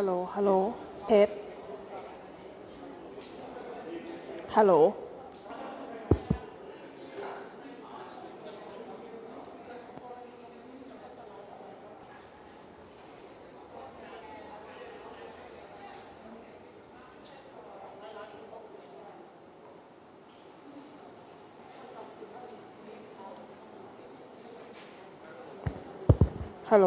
ฮัลโหลฮัลโหลเทสฮัลโหลฮัลโหล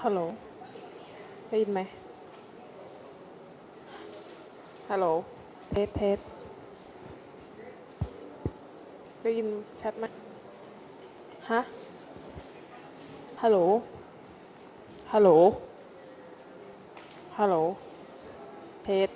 ฮัลโหลได้ยินไหมฮัลโหลเทสเทสได้ยินชัดไหมฮะฮัลโหลฮัลโหลฮัลโหลเทส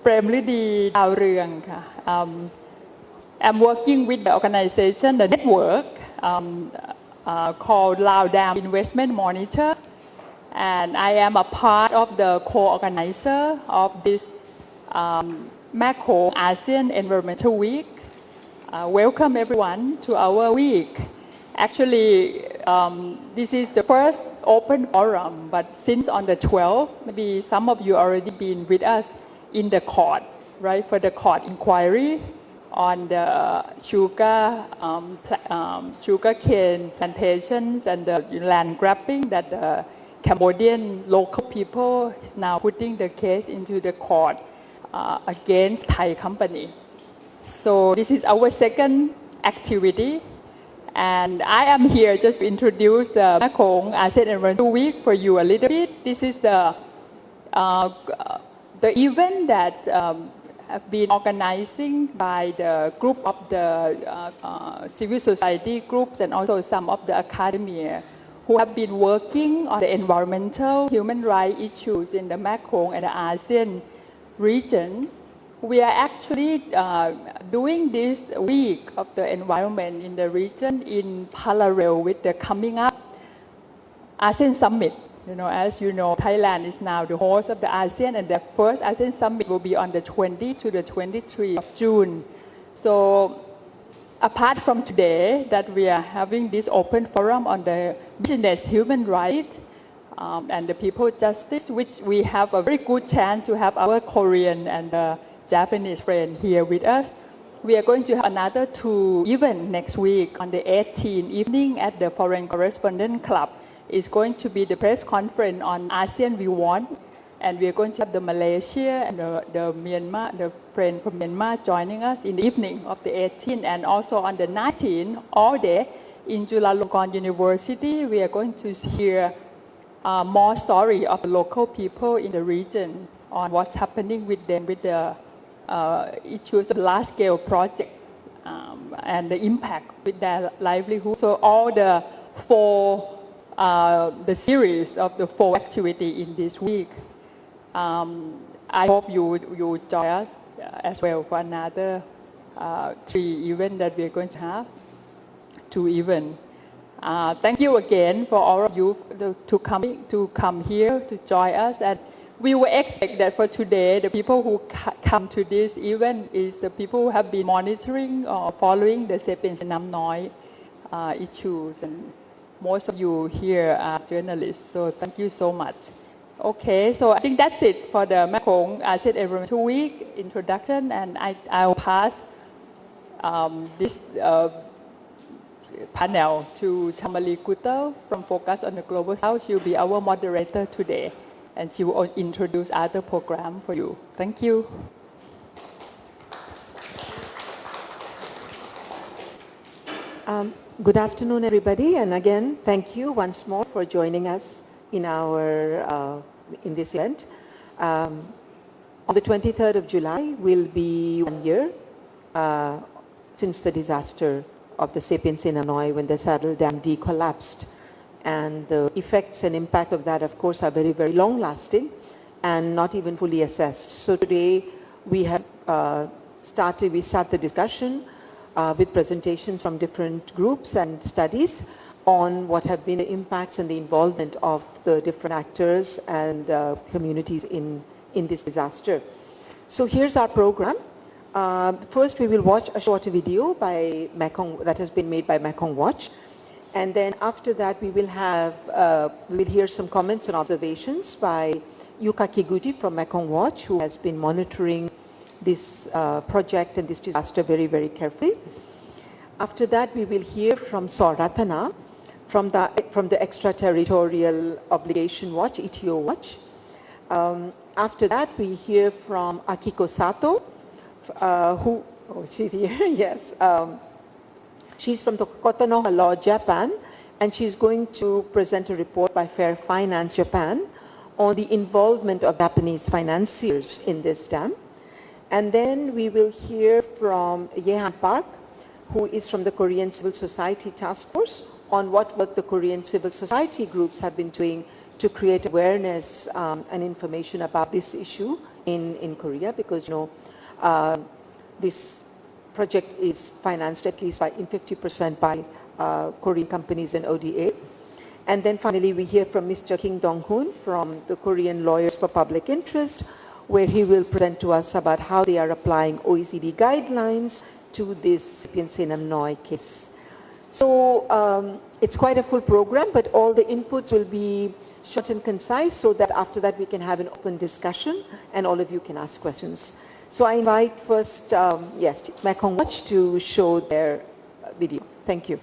Premrudee Daoroung. I'm working with the organization, the network called Laos Dam Investment Monitor, and I am a part of the co-organizer of this Mekong-ASEAN Environmental Week. Welcome everyone to our week. Actually, this is the first open forum, but since on the 12th, maybe some of you already been with us in the court, right, for the court inquiry on the sugar cane plantations and the land grabbing that the Cambodian local people is now putting the case into the court against Thai company. So this is our second activity, and I am here just to introduce the Mekong-ASEAN Environmental Week for you a little bit. This is the event that have been organizing by the group of the civil society groups and also some of the academia who have been working on the environmental human rights issues in the Mekong and the ASEAN region. We are actually doing this week of the environment in the region in parallel with the coming up ASEAN Summit. As you know, Thailand is now the host of the ASEAN, and the first ASEAN Summit will be on the 20 to the 23 of June. So apart from today that we are having this open forum on the business human rights and the people justice, which we have a very good chance to have our Korean and Japanese friend here with us. We are going to have another 2 events next week on the 18th evening at the Foreign Correspondent Club. It's going to be the press conference on ASEAN We Want, and we are going to have the Malaysia and the Myanmar, the friend from Myanmar joining us in the evening of the 18th, and also on the 19th, all day in Chulalongkorn University, we are going to hear more story of the local people in the region on what's happening with them, with the issues of large-scale project and the impact with their livelihood. So all the the series of the 4 activity in this week. I hope you join us as well for another 3 events that we're going to have, 2 events. Thank you again for all of you to come here to join us. And we will expect that for today, the people who come to this event is the people who have been monitoring or following the Xepian Xenamnoy issues, and most of you here are journalists, so thank you so much. Okay, so I think that's it for the Mekong-ASEAN Environmental Week introduction, and I'll pass this panel to Chamali Kutal from Focus on the Global South. She'll be our moderator today, and she will introduce other programs for you. Thank you. Good afternoon, everybody, and again, thank you once more for joining us in in this event. On the 23rd of July will be 1 year since the disaster of the Xe Pian Xe Namnoy when the Saddle Dam collapsed. And the effects and impact of that, of course, are very, very long-lasting and not even fully assessed. So today we have start the discussion with presentations from different groups and studies on what have been the impacts and the involvement of the different actors and communities in this disaster. So here's our program. First, we will watch a short video by Mekong that has been made by Mekong Watch. And then after that, we will hear some comments and observations by Yuka Kiguchi from Mekong Watch, who has been monitoring this project and this disaster very, very carefully. After that, we will hear from Sor.Rattanamanee from the Extraterritorial Obligation Watch, ETO Watch. After that, we hear from Akiko Sato, she's here, yes. She's from the Kotonoha Law, Japan, and she's going to present a report by Fair Finance Japan on the involvement of Japanese financiers in this dam. And then we will hear from Yehan Park, who is from the Korean Civil Society Task Force, on what work the Korean civil society groups have been doing to create awareness and information about this issue in Korea, because this project is financed at least in 50% by Korean companies and ODA. And then finally, we hear from Mr. Kim Dong-hoon from the Korean Lawyers for Public Interest, where he will present to us about how they are applying OECD guidelines to this Xepian Xe Namnoy case. So it's quite a full program, but all the inputs will be short and concise, so that after that we can have an open discussion and all of you can ask questions. So I invite first, Mekong Watch to show their video. Thank you.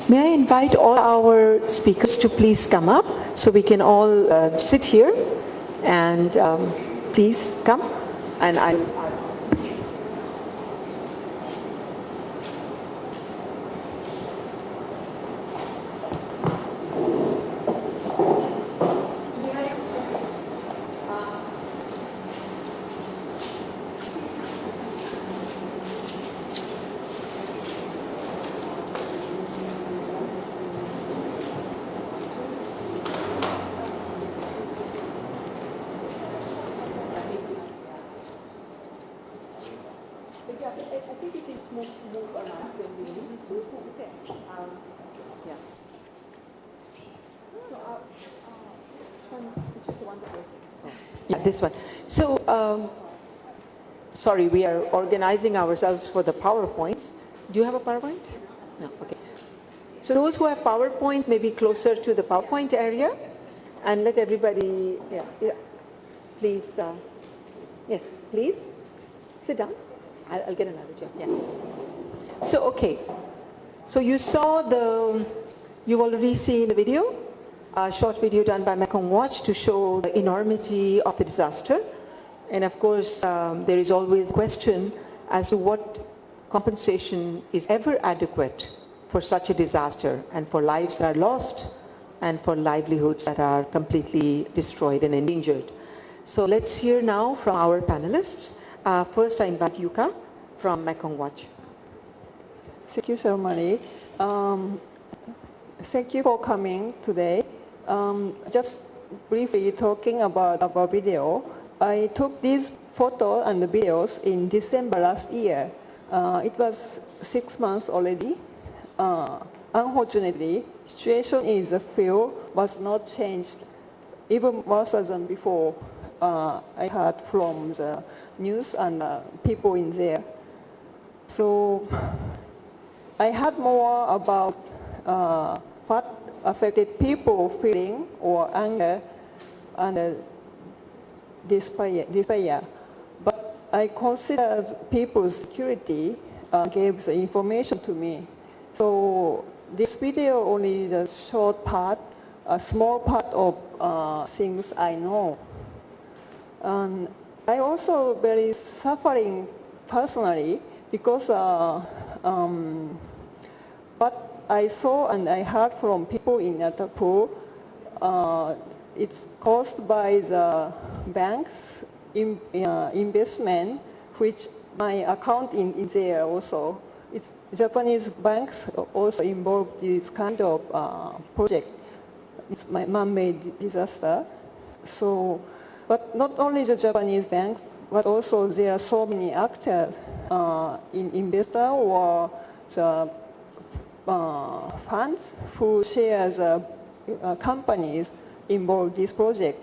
May I invite all our speakers to please come up so we can all sit here, and please come. And I think it is move around when we need to. Okay. Yeah. So, which one? Which is the one that we're... Yeah, this one. So, sorry, we are organizing ourselves for the PowerPoints. Do you have a PowerPoint? No, okay. So those who have PowerPoints may be closer to the PowerPoint area, and let everybody, please, yes, please, sit down. I'll get another chair, yeah. So, okay. So you saw you've already seen the video, a short video done by Mekong Watch to show the enormity of the disaster. And of course, there is always a question as to what compensation is ever adequate for such a disaster and for lives that are lost and for livelihoods that are completely destroyed and endangered. So let's hear now from our panelists. First, I invite Yuka from Mekong Watch. Thank you so much. Thank you for coming today. Just briefly talking about our video. I took these photos and the videos in December last year. It was 6 months already. Unfortunately, situation in the field was not changed, even worse than before. I heard from the news and people in there. So I heard more about what affected people feeling or anger and despair. But I consider people's security gave the information to me. So this video only the short part, a small part of things I know. And I also very suffering personally because what I saw and I heard from people in Atapu, it's caused by the banks investment, which my account in there also. It's Japanese banks also involved in this kind of project. It's my man-made disaster. So, but not only the Japanese banks, but also there are so many actors, investor or the funds who share the companies involved in this project.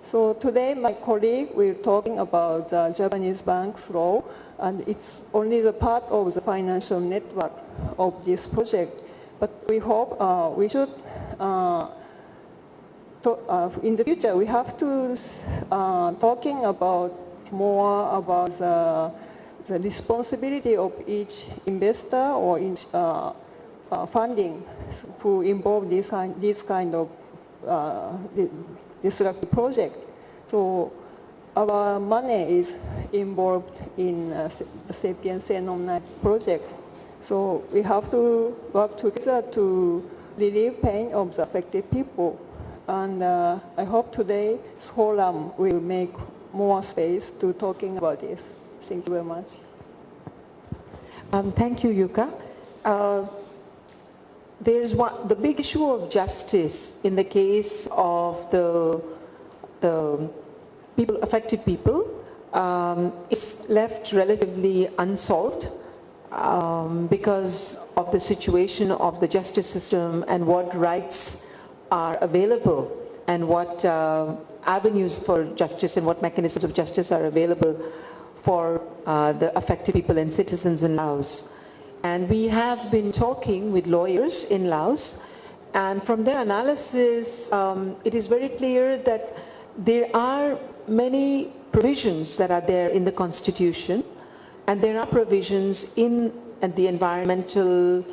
So today my colleague will talking about the Japanese bank's role, and it's only the part of the financial network of this project. But we hope we should, in the future, we have to talking about more about the responsibility of each investor or each funding who involve this kind of disruptive project. So our money is involved in the Xepian Xenamnoy project. So we have to work together to relieve pain of the affected people. And I hope today's forum will make more space to talking about this. Thank you very much. Thank you, Yuka. There's the big issue of justice in the case of the people, affected people, is left relatively unsolved because of the situation of the justice system and what rights are available and what avenues for justice and what mechanisms of justice are available for the affected people and citizens in Laos. And we have been talking with lawyers in Laos, and from their analysis, it is very clear that there are many provisions that are there in the Constitution, and there are provisions in the environmental,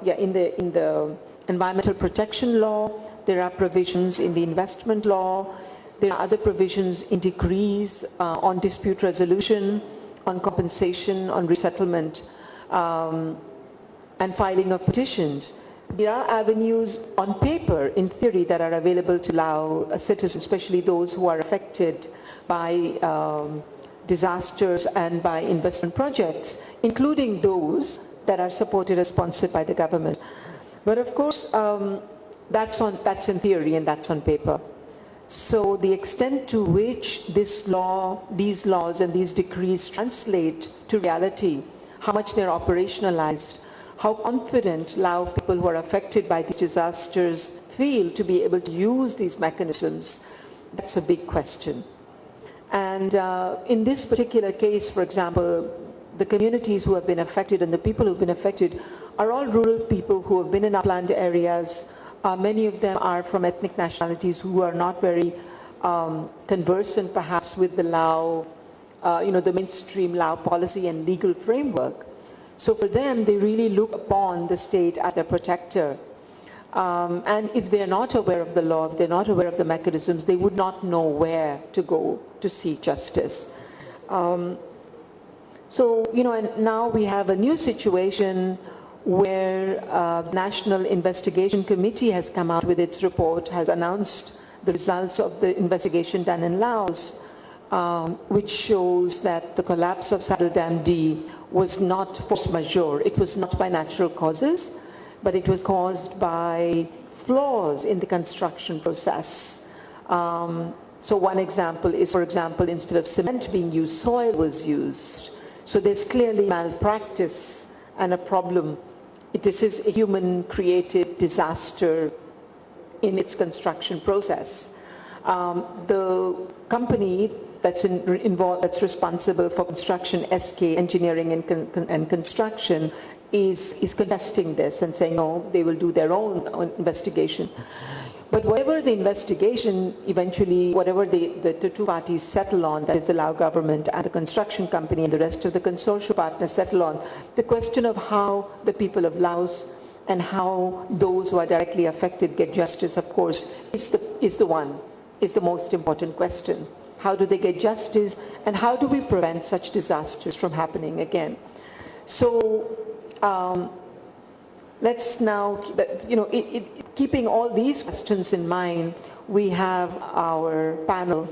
in the environmental protection law. There are provisions in the investment law. There are other provisions in decrees on dispute resolution, on compensation, on resettlement, and filing of petitions. There are avenues on paper, in theory, that are available to Lao citizens, especially those who are affected by disasters and by investment projects, including those that are supported or sponsored by the government. But of course, that's in theory and that's on paper. So the extent to which these laws and these decrees translate to reality, how much they're operationalized, how confident Lao people who are affected by these disasters feel to be able to use these mechanisms, that's a big question. And in this particular case, for example, the communities who have been affected and the people who have been affected are all rural people who have been in upland areas. Many of them are from ethnic nationalities who are not very conversant perhaps with the Lao, the mainstream Lao policy and legal framework. So for them, they really look upon the state as their protector. And if they're not aware of the law, if they're not aware of the mechanisms, they would not know where to go to seek justice. So, and now we have a new situation where the National Investigation Committee has come out with its report, has announced the results of the investigation done in Laos, which shows that the collapse of Saddle Dam D was not force majeure. It was not by natural causes, but it was caused by flaws in the construction process. So one example is, for example, instead of cement being used, soil was used. So there's clearly malpractice and a problem. This is a human-created disaster in its construction process. The company that's involved, that's responsible for construction, SK Engineering and Construction, is contesting this and saying, no, they will do their own investigation. But whatever the investigation, eventually, whatever the two parties settle on, that is the Lao government and the construction company and the rest of the consortium partners settle on, the question of how the people of Laos and how those who are directly affected get justice, of course, is the most important question. How do they get justice, and how do we prevent such disasters from happening again? So let's now, keeping all these questions in mind, we have our panel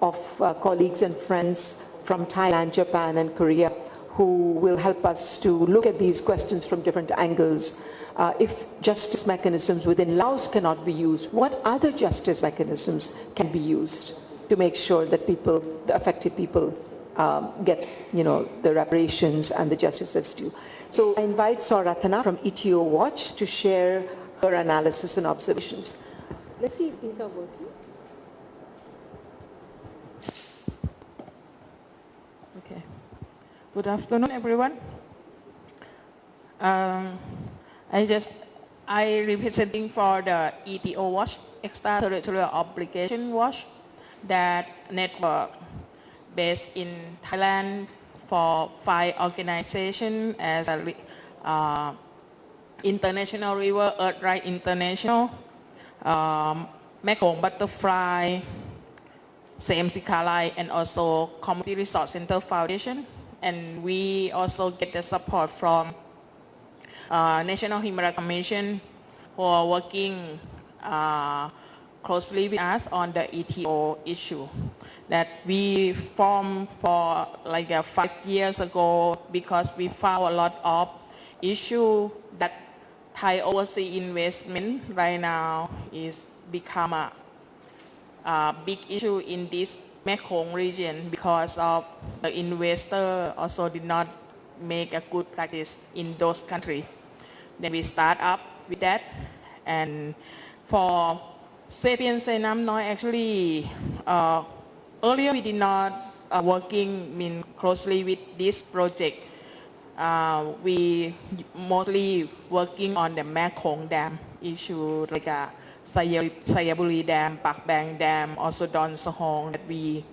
of colleagues and friends from Thailand, Japan, and Korea who will help us to look at these questions from different angles. If justice mechanisms within Laos cannot be used, what other justice mechanisms can be used to make sure that the affected people get, the reparations and the justice that's due? So I invite Sor.Rattanamanee from ETO Watch to share her analysis and observations. Let's see if these are working. Okay. Good afternoon, everyone. I representing for the ETO Watch, Extraterritorial Obligation Watch, that network based in Thailand for 5 organizations as International River Earth Right International, Mekong Butterfly, Same Sikalai, and also Community Resource Center Foundation. And we also get the support from National Human Rights Commission, who are working closely with us on the ETO issue that we formed for 5 years ago, because we found a lot of issue that Thai overseas investment right now is become a big issue in this Mekong region, because of the investor also did not make a good practice in those countries. Then we start up with that. And for Xe Pian Xe Namnoy, actually, earlier we did not working closely with this project. We mostly working on the Mekong Dam issue, like Sayaburi Dam, Pak Bang Dam, also Don Sahong, that we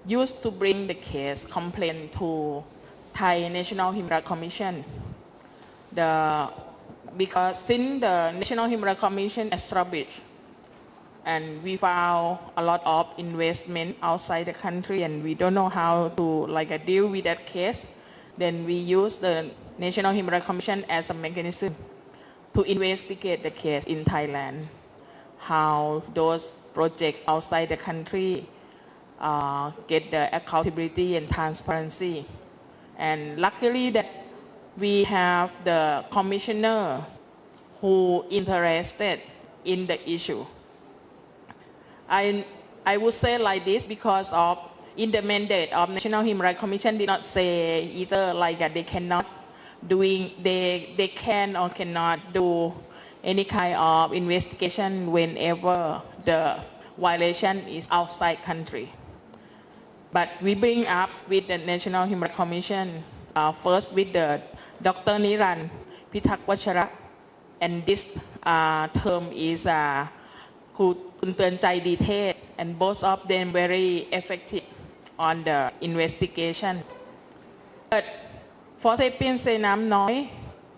used to bring the case complaint to Thai National Human Rights Commission. Because since the National Human Rights Commission established, and we found a lot of investment outside the country, and we don't know how to deal with that case, then we use the National Human Rights Commission as a mechanism to investigate the case in Thailand, how those projects outside the country get the accountability and transparency. And luckily that we have the commissioner who interested in the issue. I would say like this because of in the mandate of National Human Rights Commission did not say either like they cannot they can or cannot do any kind of investigation whenever the violation is outside country. But we bring up with the National Human Rights Commission first with the Dr. Niran Pitak Wachara, and this term is Kun Teen Chai Detail, and both of them very effective on the investigation. But for Xepian Xe Namnoy,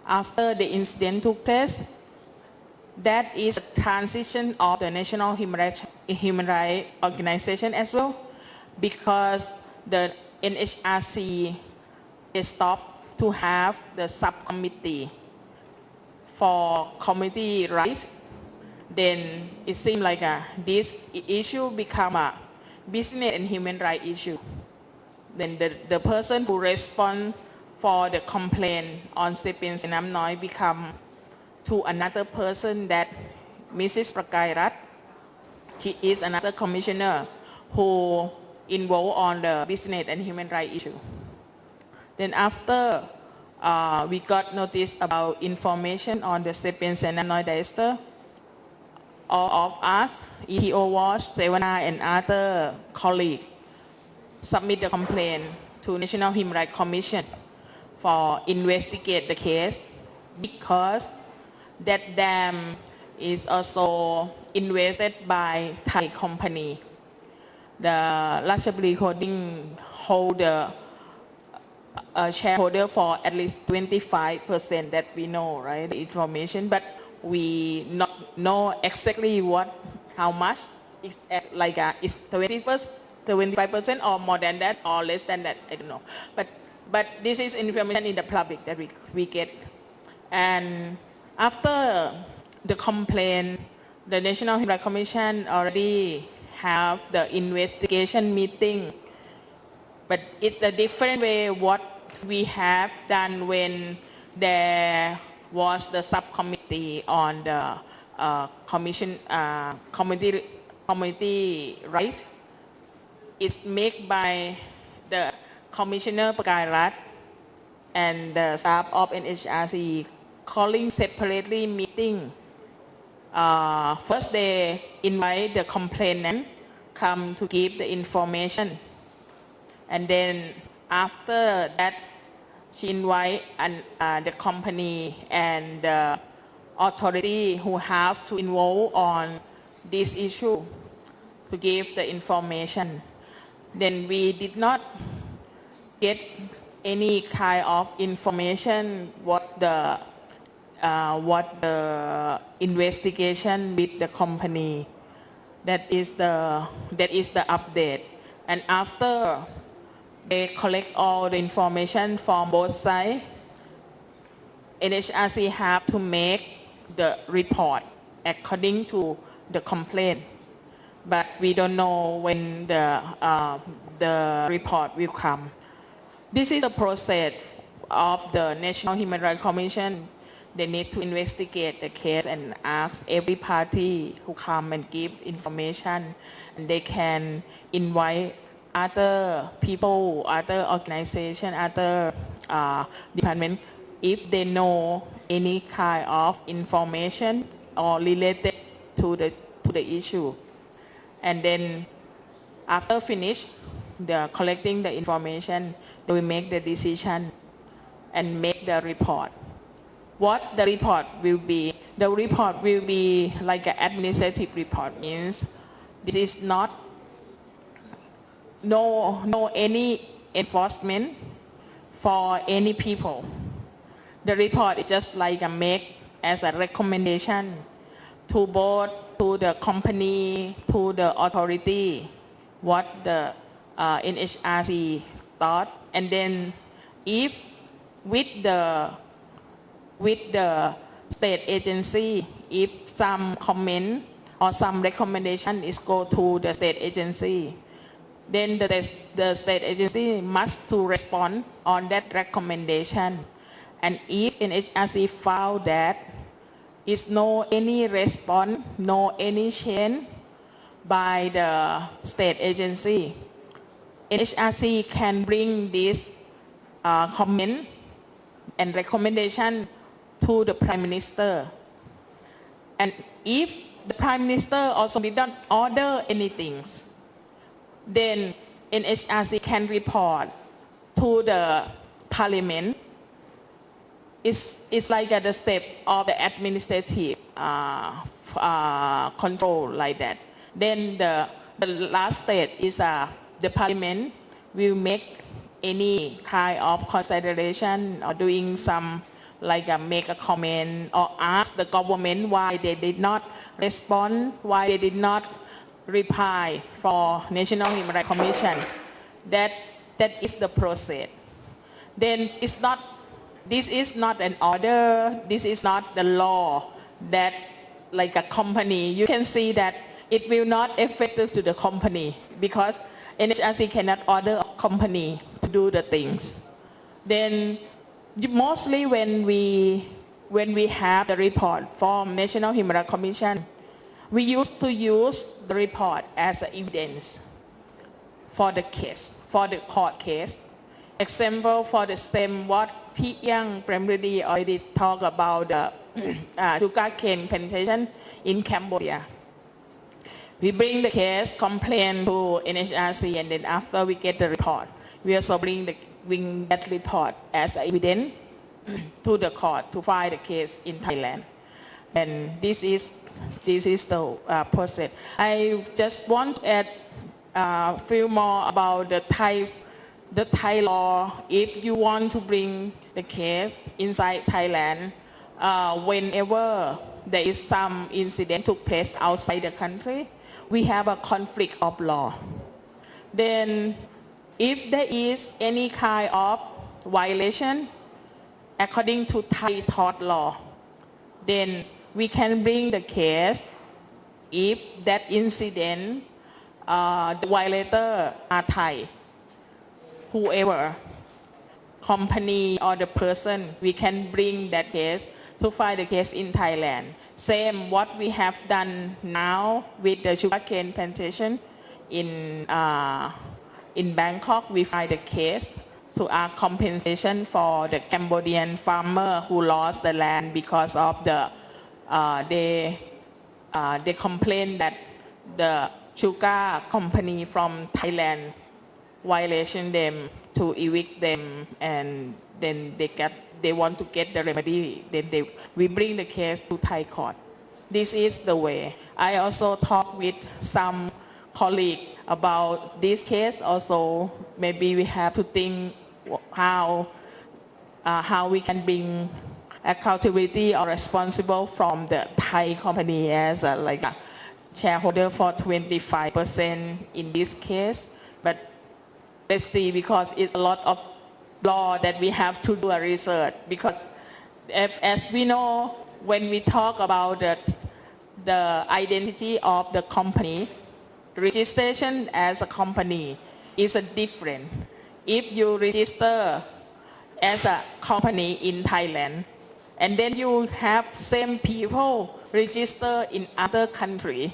after the incident took place, that is a transition of the National Human Rights Organization as well, because the NHRC stopped to have the subcommittee for community rights. Then it seemed like this issue become a business and human rights issue. Then the person who respond for the complaint on Xepian Xenamnoy become to another person, that Mrs. Prakairat. She is another commissioner who involved on the business and human rights issue. Then after we got notice about information on the Xepian Xenamnoy disaster, all of us, ETO Watch, SEVANA, and other colleagues submit the complaint to National Human Rights Commission for investigate the case, because that dam is also invested by Thai company. The Ratchathewi Holding hold the shareholder for at least 25% that we know, right? The information, but we not know exactly how much. It's like it's 20%, 25% or more than that or less than that. I don't know. But this is information in the public that we get. And after the complaint, the National Human Rights Commission already have the investigation meeting. But it's a different way what we have done when there was the subcommittee on the community right. It's made by the Commissioner Prakairat and the staff of NHRC calling separately meeting. First they invite the complainant come to give the information, and then after that she invite the company and the authority who have to involve on this issue to give the information. Then we did not get any kind of information what the investigation with the company. That is the update. And after they collect all the information from both sides, NHRC have to make the report according to the complaint. But we don't know when the report will come. This is the process of the National Human Rights Commission. They need to investigate the case and ask every party who come and give information. And they can invite other people, other organizations, other departments, if they know any kind of information or related to the issue. And then after finish the collecting the information, they will make the decision and make the report. What the report will be? The report will be like an administrative report, means this is not no any enforcement for any people. The report is just like a make as a recommendation to both to the company, to the authority, what the NHRC thought, and then if with the state agency, if some comment or some recommendation is go to the state agency, then the state agency must to respond on that recommendation. And if NHRC found that is no any response, no any change by the state agency. NHRC can bring this comment and recommendation to the Prime Minister. And if the Prime Minister also did not order anything, then NHRC can report to the Parliament. It's like the step of the administrative control like that. Then the last step is the Parliament will make any kind of consideration or doing some make a comment or ask the government why they did not respond, why they did not reply for National Human Rights Commission. That is the process. Then this is not an order, this is not the law that like a company, you can see that it will not effective to the company because NHRC cannot order a company to do the things. Then mostly when we have the report from National Human Rights Commission, we used to use the report as evidence for the case, for the court case. Example for the same what Premrudee already talked about the sugarcane plantation in Cambodia. We bring the case, complaint to NHRC, and then after we get the report, we also bring that report as evidence to the court to file the case in Thailand. And this is the process. I just want to add a few more about the Thai law. If you want to bring the case inside Thailand, whenever there is some incident took place outside the country, we have a conflict of law. Then if there is any kind of violation according to Thai tort law, then we can bring the case if that incident, the violator are Thai. Whoever, company or the person, we can bring that case to file the case in Thailand. Same what we have done now with the sugarcane plantation in Bangkok. We file the case to ask compensation for the Cambodian farmer who lost the land because of the they complain that the sugar company from Thailand violation them to evict them, and then they want to get the remedy. Then we bring the case to Thai court. This is the way. I also talk with some colleagues about this case. Also, maybe we have to think how we can bring accountability or responsible from the Thai company as like a shareholder for 25% in this case. But let's see, because it's a lot of law that we have to do a research, because as we know, when we talk about the identity of the company, registration as a company is different. If you register as a company in Thailand, and then you have same people register in other country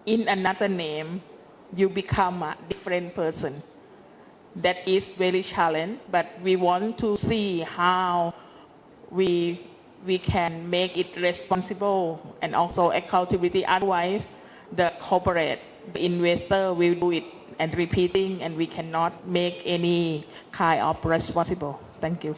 in another name, you become a different person. That is very challenging, but we want to see how we can make it responsible and also accountability. Otherwise, the corporate, the investor will do it and repeating, and we cannot make any kind of responsible. Thank you.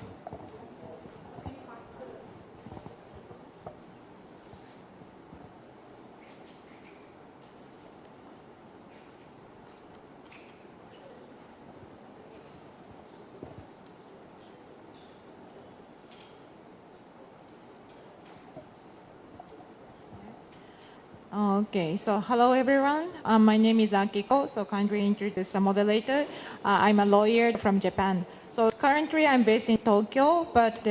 Okay, so hello everyone. My name is Akiko, so kindly introduce the moderator. I'm a lawyer from Japan. So currently I'm based in Tokyo, but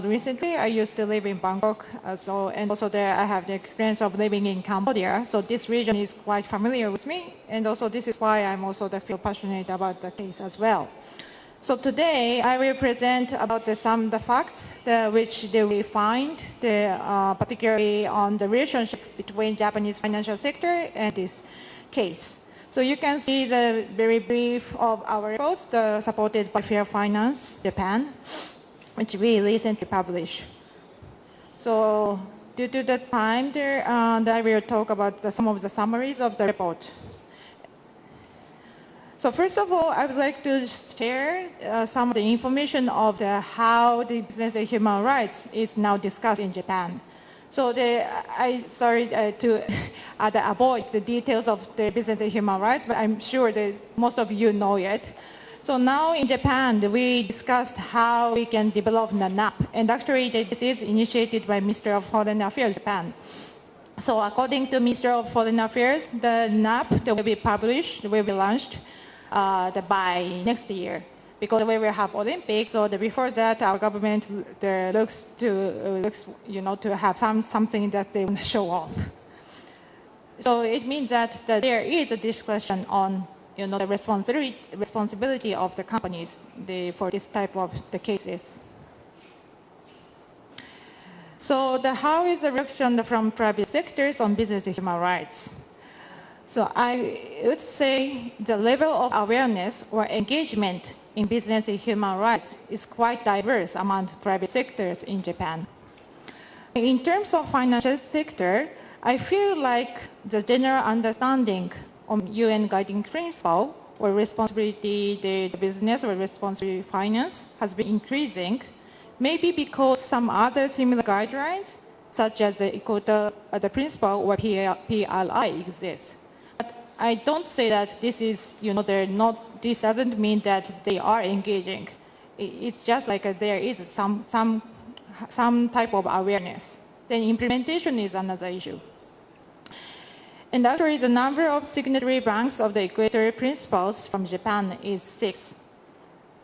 recently I used to live in Bangkok. And also there I have the experience of living in Cambodia. So this region is quite familiar with me. And also this is why I'm also feel passionate about the case as well. So today I will present about some of the facts which we find, particularly on the relationship between Japanese financial sector and this case. So you can see the very brief of our post supported by Fair Finance Japan, which we recently published. So due to the time there, I will talk about some of the summaries of the report. So first of all, I would like to share some of the information of how the business and human rights is now discussed in Japan. So sorry to avoid the details of the business and human rights, but I'm sure that most of you know it. So now in Japan, we discussed how we can develop the NAP, and actually this is initiated by Minister of Foreign Affairs Japan. So according to Minister of Foreign Affairs, the NAP that will be published, will be launched by next year. Because we will have Olympics, so before that, our government looks to have something that they want to show off. So it means that there is a discussion on the responsibility of the companies for this type of the cases. So how is the reaction from private sectors on business and human rights? So I would say the level of awareness or engagement in business and human rights is quite diverse among private sectors in Japan. In terms of financial sector, I feel like the general understanding on UN guiding principle or responsibility the business or responsibility finance has been increasing, maybe because some other similar guidelines, such as the the principle or PLI exists. I don't say that this is, this doesn't mean that they are engaging. It's just like there is some type of awareness. Then implementation is another issue. And actually, the number of signatory banks of the Equatorial Principles from Japan is 6.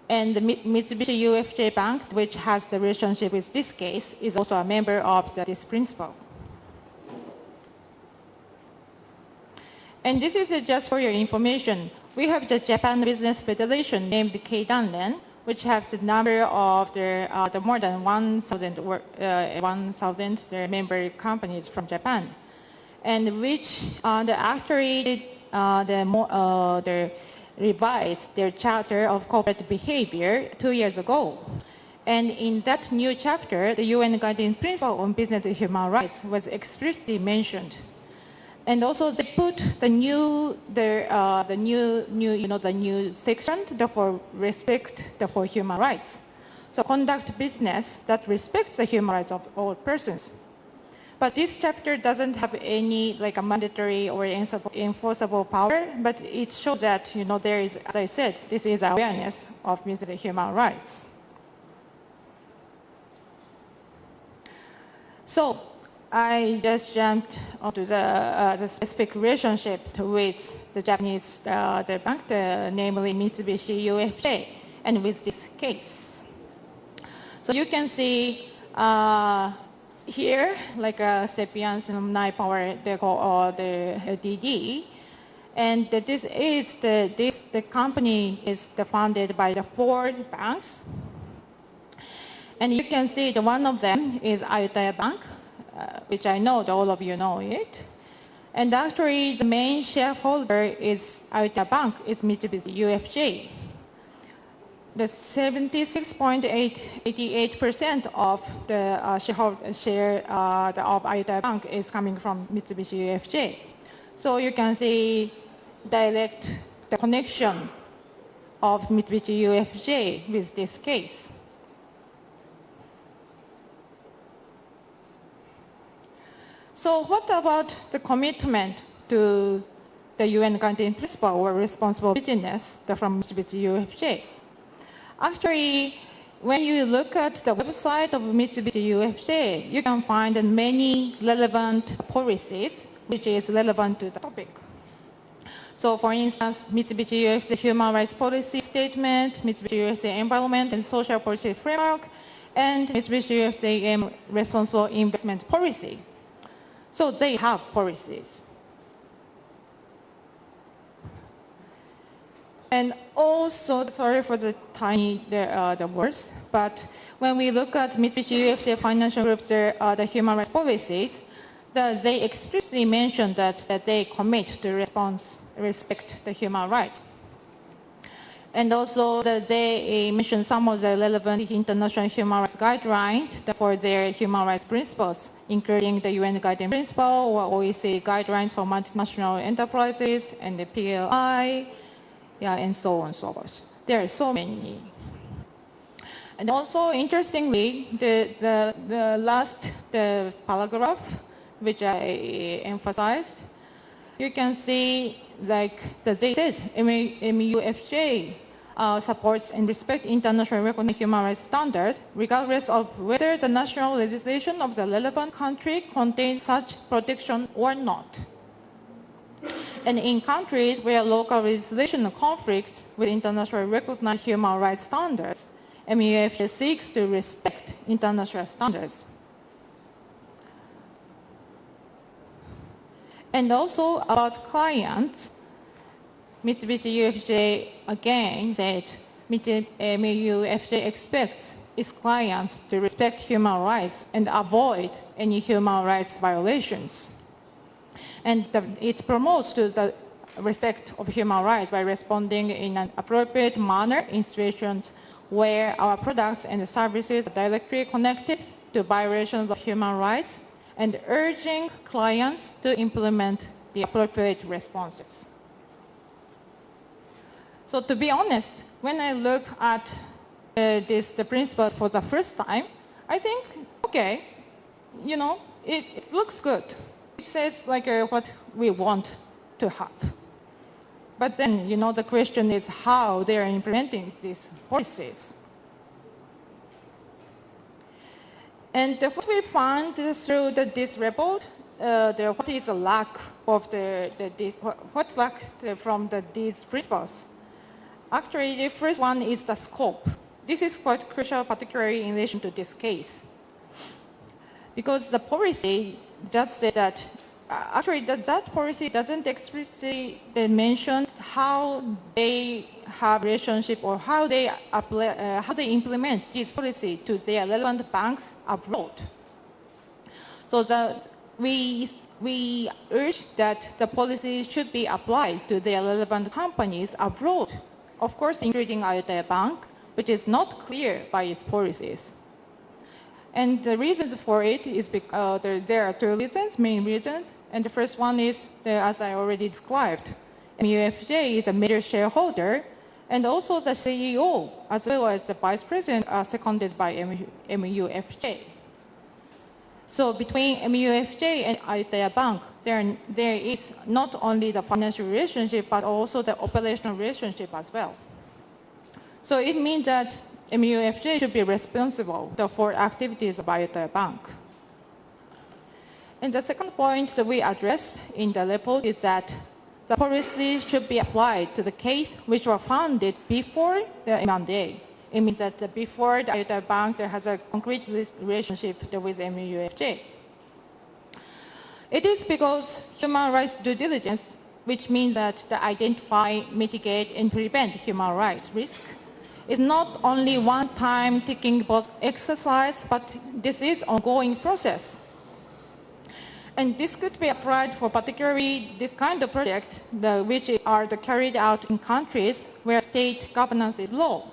And the Mitsubishi UFJ Bank, which has the relationship with this case, is also a member of this principle. And this is just for your information. We have the Japan Business Federation named Keidanren, which has the number of the more than 1,000 member companies from Japan, and which actually revised their charter of corporate behavior 2 years ago. And in that new chapter, the UN Guiding Principle on Business and Human Rights was explicitly mentioned. And also they put the new section for respect for human rights. So conduct business that respects the human rights of all persons. But this chapter doesn't have any a mandatory or enforceable power, but it shows that there is, as I said, this is awareness of business human rights. So I just jumped onto the specific relationship with the Japanese the bank, namely Mitsubishi UFJ, and with this case. So you can see here, Xepian Xenamnoy Power, the LDD, and the company is founded by the 4 banks, and you can see one of them is Ayutthaya Bank, which I know that all of you know it. And actually, the main shareholder is Ayutthaya Bank, is Mitsubishi UFJ. The 76.88% of the share of Ayutthaya Bank is coming from Mitsubishi UFJ. So you can see the connection of Mitsubishi UFJ with this case. So what about the commitment to the UN Guiding Principle or responsible business from Mitsubishi UFJ? Actually, when you look at the website of Mitsubishi UFJ, you can find many relevant policies which is relevant to the topic. So for instance, Mitsubishi UFJ Human Rights Policy Statement, Mitsubishi UFJ Environment and Social Policy Framework, and Mitsubishi UFJ Responsible Investment Policy. So they have policies. And also, sorry for the tiny the words, but when we look at Mitsubishi UFJ Financial Group's the human rights policies, they explicitly mentioned that they commit to respect the human rights. And also that they mentioned some of the relevant international human rights guidelines for their human rights principles, including the UN Guiding Principle or OECD guidelines for multinational enterprises and the PLI, and so on and so forth. There are so many. And also, interestingly, the last paragraph, which I emphasized, you can see, like they said, MAEW supports and respects international recognized human rights standards, regardless of whether the national legislation of the relevant country contains such protection or not. And in countries where local legislation conflicts with internationally recognized human rights standards, MAEW seeks to respect international standards. And also about clients, Mitsubishi UFJ again said MAEW expects its clients to respect human rights and avoid any human rights violations. And it promotes the respect of human rights by responding in an appropriate manner in situations where our products and services are directly connected to violations of human rights, and urging clients to implement the appropriate responses. So to be honest, when I look at the principles for the first time, I think, okay, it looks good. It says like what we want to have. But then, the question is how they are implementing these policies. And what we found through this report, what is the lack of what lacks from these principles? Actually, the first one is the scope. This is quite crucial, particularly in relation to this case. Because the policy just said that, actually that policy doesn't explicitly mention how they have relationship or how they implement this policy to their relevant banks abroad. So that we urge that the policy should be applied to their relevant companies abroad, of course including Ayutthaya Bank, which is not clear by its policies. And the reasons for it is because there are two reasons, main reasons. And the first one is, as I already described, MAEW is a major shareholder, and also the CEO, as well as the vice president, are seconded by MAEW. So between MAEW and Ayutthaya Bank, there is not only the financial relationship, but also the operational relationship as well. So it means that MAEW should be responsible for activities of Ayutthaya Bank. And the second point that we addressed in the report is that the policies should be applied to the case which were founded before the M&A. It means that before the Ayutthaya Bank, there has a concrete relationship with MAEW. It is because human rights due diligence, which means that to identify, mitigate, and prevent human rights risk, is not only one-time ticking box exercise, but this is an ongoing process. And this could be applied for particularly this kind of project, which are carried out in countries where state governance is low.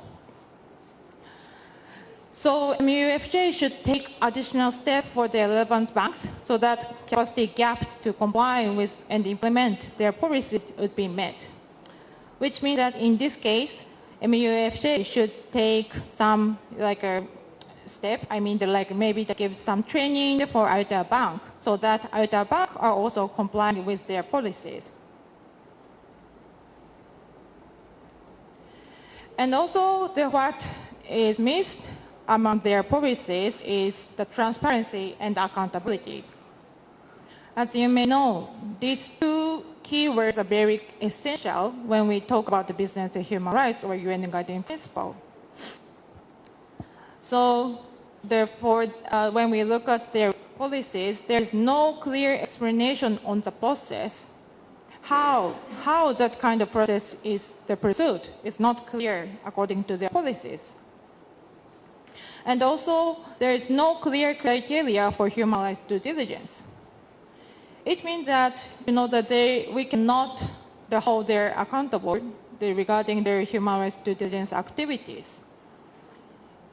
So MAEW should take additional steps for the relevant banks so that capacity gap to comply with and implement their policies would be met. Which means that in this case, MAEW should take some step, maybe to give some training for Ayutthaya Bank so that Ayutthaya Bank are also complying with their policies. And also what is missed among their policies is the transparency and accountability. As you may know, these two keywords are very essential when we talk about the business and human rights or UN Guiding Principle. So therefore, when we look at their policies, there is no clear explanation on the process. How that kind of process is pursued is not clear according to their policies. And also, there is no clear criteria for human rights due diligence. it means that, that we cannot hold them accountable regarding their human rights due diligence activities.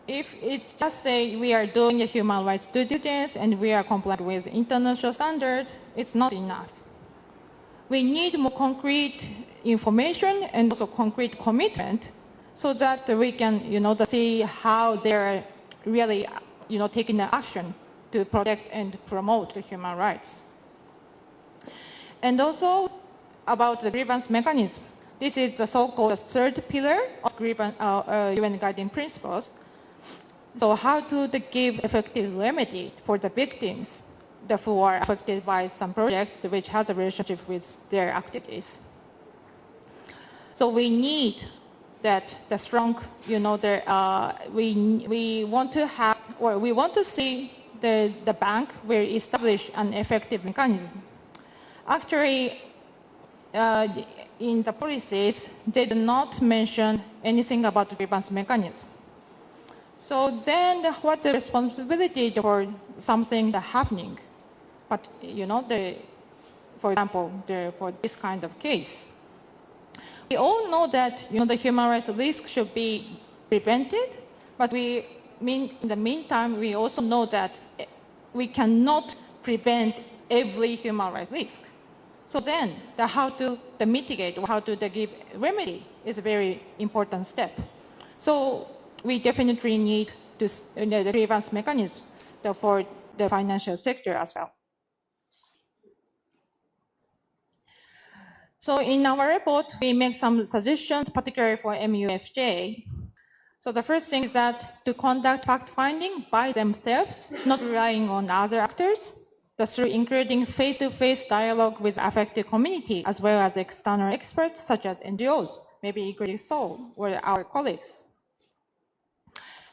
If it's just say we are doing a human rights due diligence and we are compliant with international standards, it's not enough. We need more concrete information and also concrete commitment so that we can, see how they're really, taking the action to protect and promote the human rights. And also about the grievance mechanism. This is the so-called third pillar of UN Guiding Principles. So how to give effective remedy for the victims who are affected by some project which has a relationship with their activities. So we need that the strong, we want to have, or we want to see the bank will establish an effective mechanism. Actually, in the policies, they do not mention anything about the grievance mechanism. So then what's the responsibility for something happening? But, for example, for this kind of case. We all know that, the human rights risk should be prevented, but in the meantime, we also know that we cannot prevent every human rights risk. So then, how to mitigate or how to give remedy is a very important step. So we definitely need the grievance mechanism for the financial sector as well. So in our report, we make some suggestions, particularly for MUFJ. So the first thing is that to conduct fact-finding by themselves, not relying on other actors, through including face-to-face dialogue with affected community, as well as external experts such as NGOs, maybe including Seoul or our colleagues.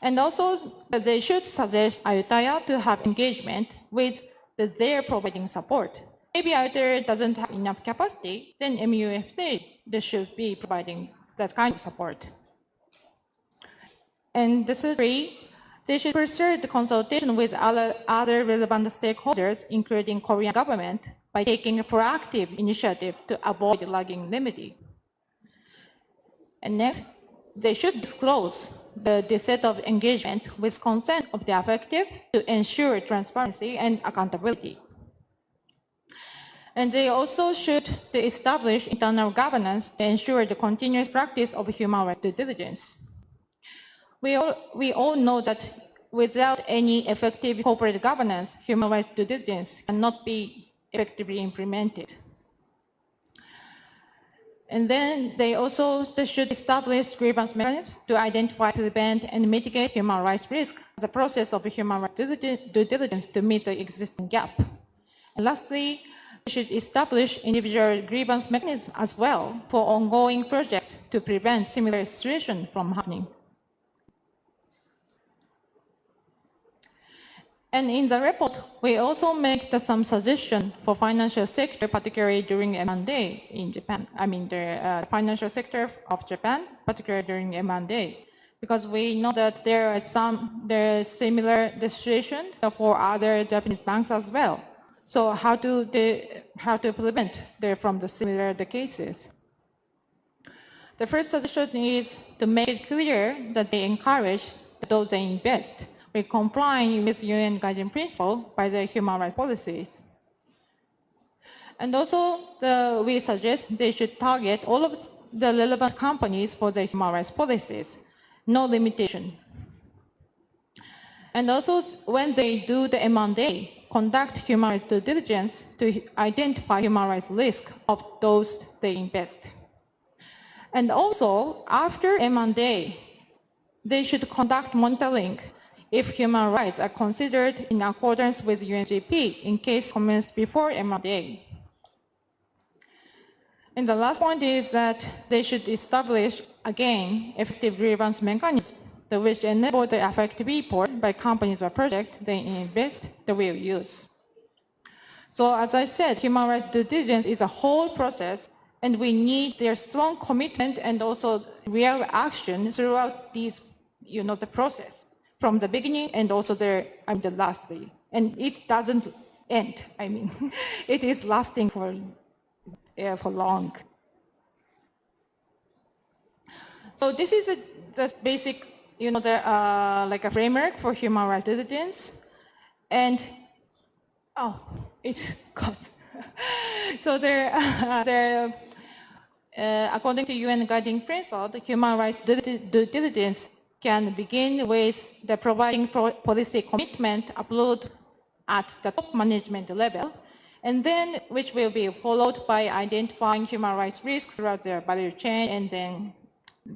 And also, they should suggest Ayutthaya to have engagement with their providing support. Maybe Ayutthaya doesn't have enough capacity, then MUFJ, they should be providing that kind of support. And thirdly, they should pursue the consultation with other relevant stakeholders, including Korean government, by taking a proactive initiative to avoid lagging remedy. And next, they should disclose the set of engagement with consent of the affected to ensure transparency and accountability. And they also should establish internal governance to ensure the continuous practice of human rights due diligence. We all know that without any effective corporate governance, human rights due diligence cannot be effectively implemented. And then they should establish grievance mechanisms to identify, prevent, and mitigate human rights risk as a process of human rights due diligence to meet the existing gap. And lastly, they should establish individual grievance mechanisms as well for ongoing projects to prevent similar situations from happening. And in the report, we also make some suggestions for financial sector, particularly during M&A in Japan. I mean, the financial sector of Japan, particularly during M&A, because we know that there are similar situation for other Japanese banks as well. So how to prevent from the similar cases? The first suggestion is to make it clear that they encourage those they invest with complying with UN Guiding Principles by their human rights policies. And also, we suggest they should target all of the relevant companies for their human rights policies, no limitation. And also, when they do the M&A, conduct human rights due diligence to identify human rights risk of those they invest. And also, after M&A, they should conduct monitoring if human rights are considered in accordance with UNGP in case commenced before M&A. And the last point is that they should establish, again, effective grievance mechanism which enable the effective report by companies or projects they invest that will use. So as I said, human rights due diligence is a whole process, and we need their strong commitment and also real action throughout these, the process, from the beginning and also the lastly. And it doesn't end. I mean, it is lasting for long. So this is the basic, like a framework for human rights due diligence. And, it's got. So according to UN guiding principle, the human rights due diligence can begin with the providing policy commitment upload at the top management level, and then which will be followed by identifying human rights risks throughout the value chain, and then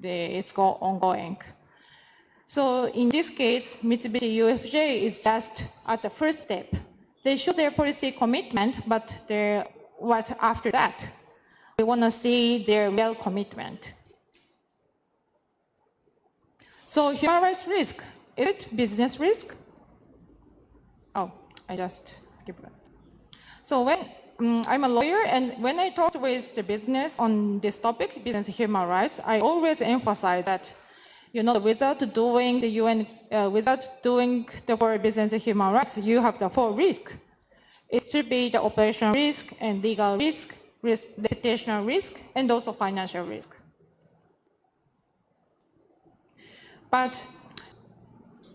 it's ongoing. So in this case, Mitsubishi UFJ is just at the first step. They show their policy commitment, but what after that? We want to see their real commitment. So human rights risk, is it business risk? Oh, I just skipped that. So when I'm a lawyer, and when I talked with the business on this topic, business human rights, I always emphasize that, without doing the UN, without doing the for business human rights, you have the four risks. It should be the operational risk and legal risk, reputational risk, and also financial risk. But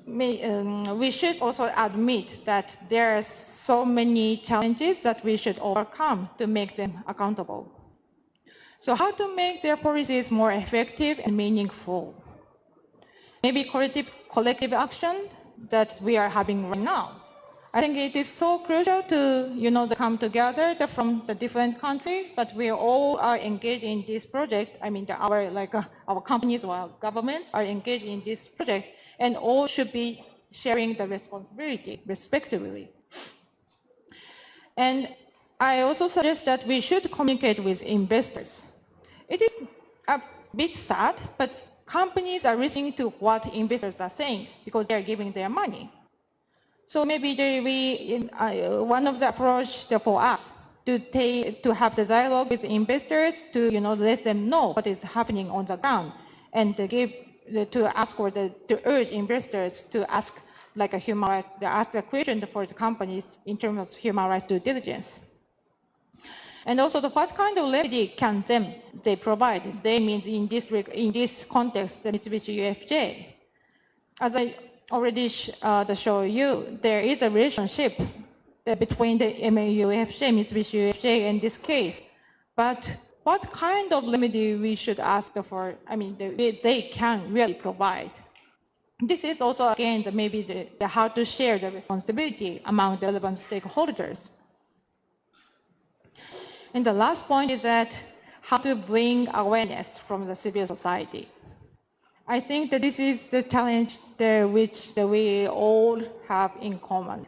we should also admit that there are so many challenges that we should overcome to make them accountable. So how to make their policies more effective and meaningful? Maybe collective action that we are having right now. I think it is so crucial to, come together from the different countries, but we all are engaged in this project. I mean, our companies or our governments are engaged in this project, and all should be sharing the responsibility respectively. And I also suggest that we should communicate with investors. It is a bit sad, but companies are listening to what investors are saying because they are giving their money. So maybe one of the approach for us to have the dialogue with investors to let them know what is happening on the ground, and to urge investors to ask ask a question for the companies in terms of human rights due diligence. And also, what kind of remedy can they provide? They mean in this context, the Mitsubishi UFJ. As I already show you, there is a relationship between the MAEW2019, Mitsubishi UFJ in this case. But what kind of remedy we should ask for? I mean, they can really provide. This is also again maybe how to share the responsibility among the relevant stakeholders. And the last point is that how to bring awareness from the civil society. I think that this is the challenge which we all have in common.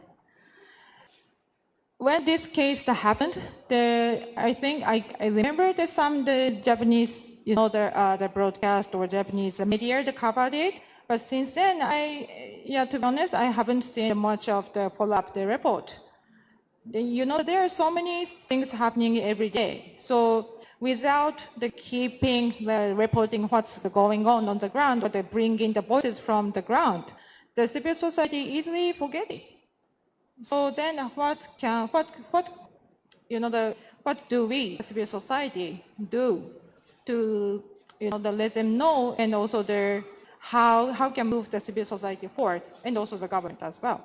When this case happened, I think I remember that the Japanese, the broadcast or Japanese media that covered it. But since then, to be honest, I haven't seen much of the follow-up the report. There are so many things happening every day. So without reporting what's going on the ground, or bringing the voices from the ground, the civil society easily forget it. So then what do we, civil society, do to let them know, and also how can move the civil society forward, and also the government as well.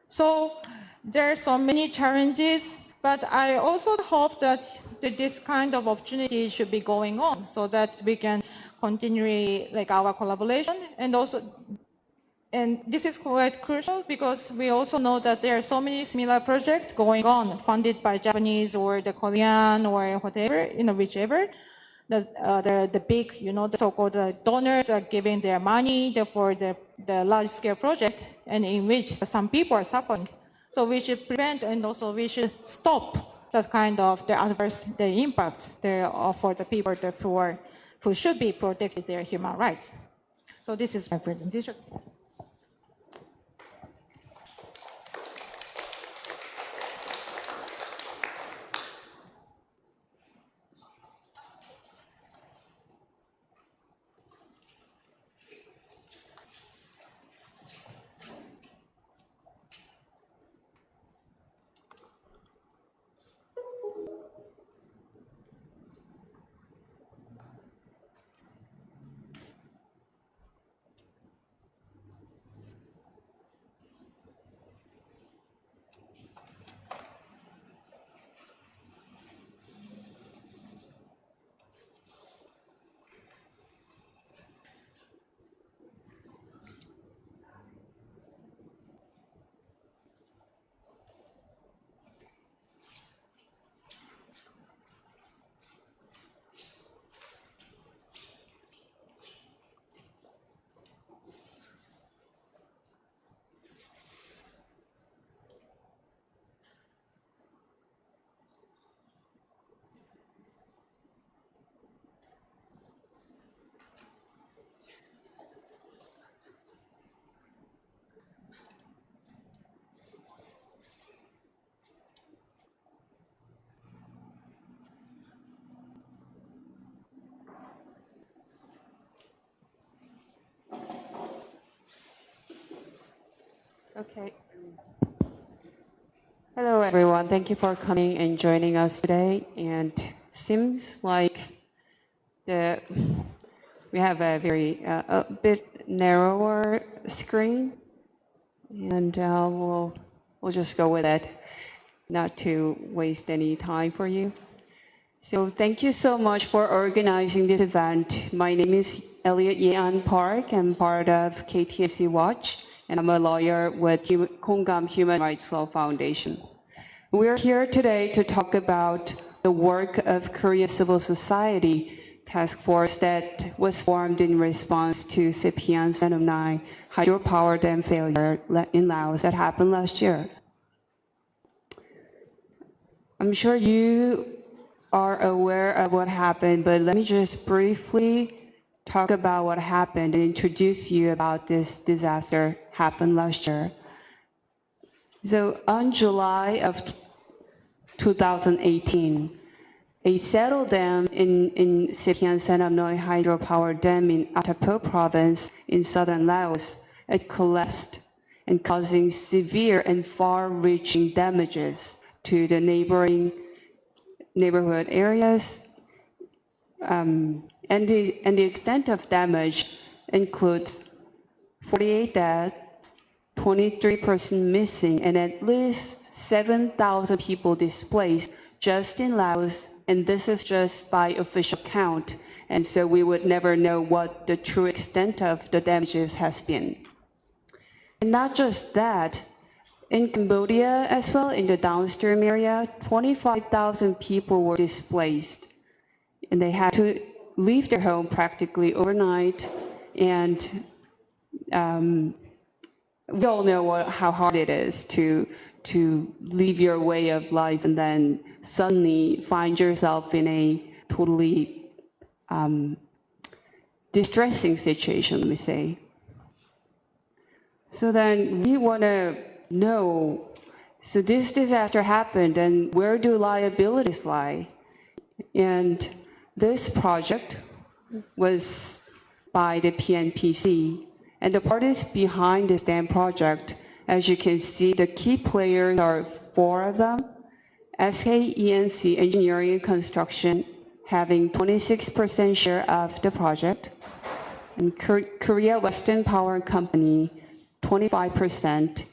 So there are so many challenges, but I also hope that this kind of opportunity should be going on so that we can continue our collaboration, and this is quite crucial because we also know that there are so many similar projects going on, funded by Japanese or the Korean or whatever, whichever. The big, the so-called donors are giving their money for the large-scale project, and in which some people are suffering. So we should prevent, and also we should stop that kind of the adverse impacts for the people who should be protected their human rights. So this is my presentation. Okay. Hello, everyone. Thank you for coming and joining us today. And seems like we have a very a bit narrower screen, and we'll just go with it, not to waste any time for you. So thank you so much for organizing this event. My name is Elliot Yean Park. I'm part of KTNC Watch, and I'm a lawyer with Kongam Human Rights Law Foundation. We're here today to talk about the work of Korean civil society task force that was formed in response to Xe Pian Xe Namnoy hydropower dam failure in Laos that happened last year. I'm sure you are aware of what happened, but let me just briefly talk about what happened and introduce you about this disaster happened last year. So on July of 2018, a settled dam in Xepian Xe Namnoy hydropower dam in Attapeu province in southern Laos, it collapsed and causing severe and far-reaching damages to the neighborhood areas. And the extent of damage includes 48 deaths, 23 persons missing, and at least 7,000 people displaced just in Laos, and this is just by official count, and so we would never know what the true extent of the damages has been. And not just that, in Cambodia as well, in the downstream area, 25,000 people were displaced, and they had to leave their home practically overnight, and we all know how hard it is to leave your way of life and then suddenly find yourself in a totally distressing situation, let me say. So then we want to know, so this disaster happened and where do liabilities lie? And this project was by the PNPC, and the parties behind this dam project, as you can see, the key players are 4 of them. SKENC Engineering and Construction having 26% share of the project, and Korea Western Power Company 25%,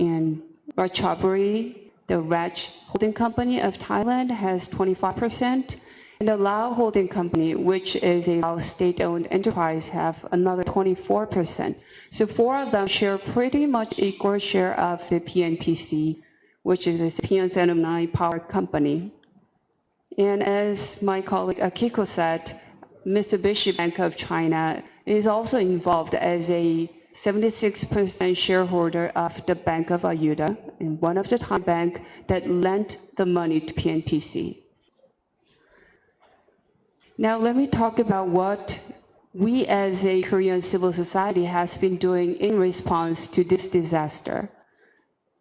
and Ratchathewi, the Ratch holding company of Thailand, has 25%, and the Lao holding company, which is a Lao state-owned enterprise, have another 24%. So 4 of them share pretty much equal share of the PNPC, which is a Xepian Xenamnoy Power Company. And as my colleague Akiko said, Mitsubishi Bank of China is also involved as a 76% shareholder of the Bank of Ayuda, and one of the Thai bank that lent the money to PNPC. Now let me talk about what we as a Korean civil society has been doing in response to this disaster.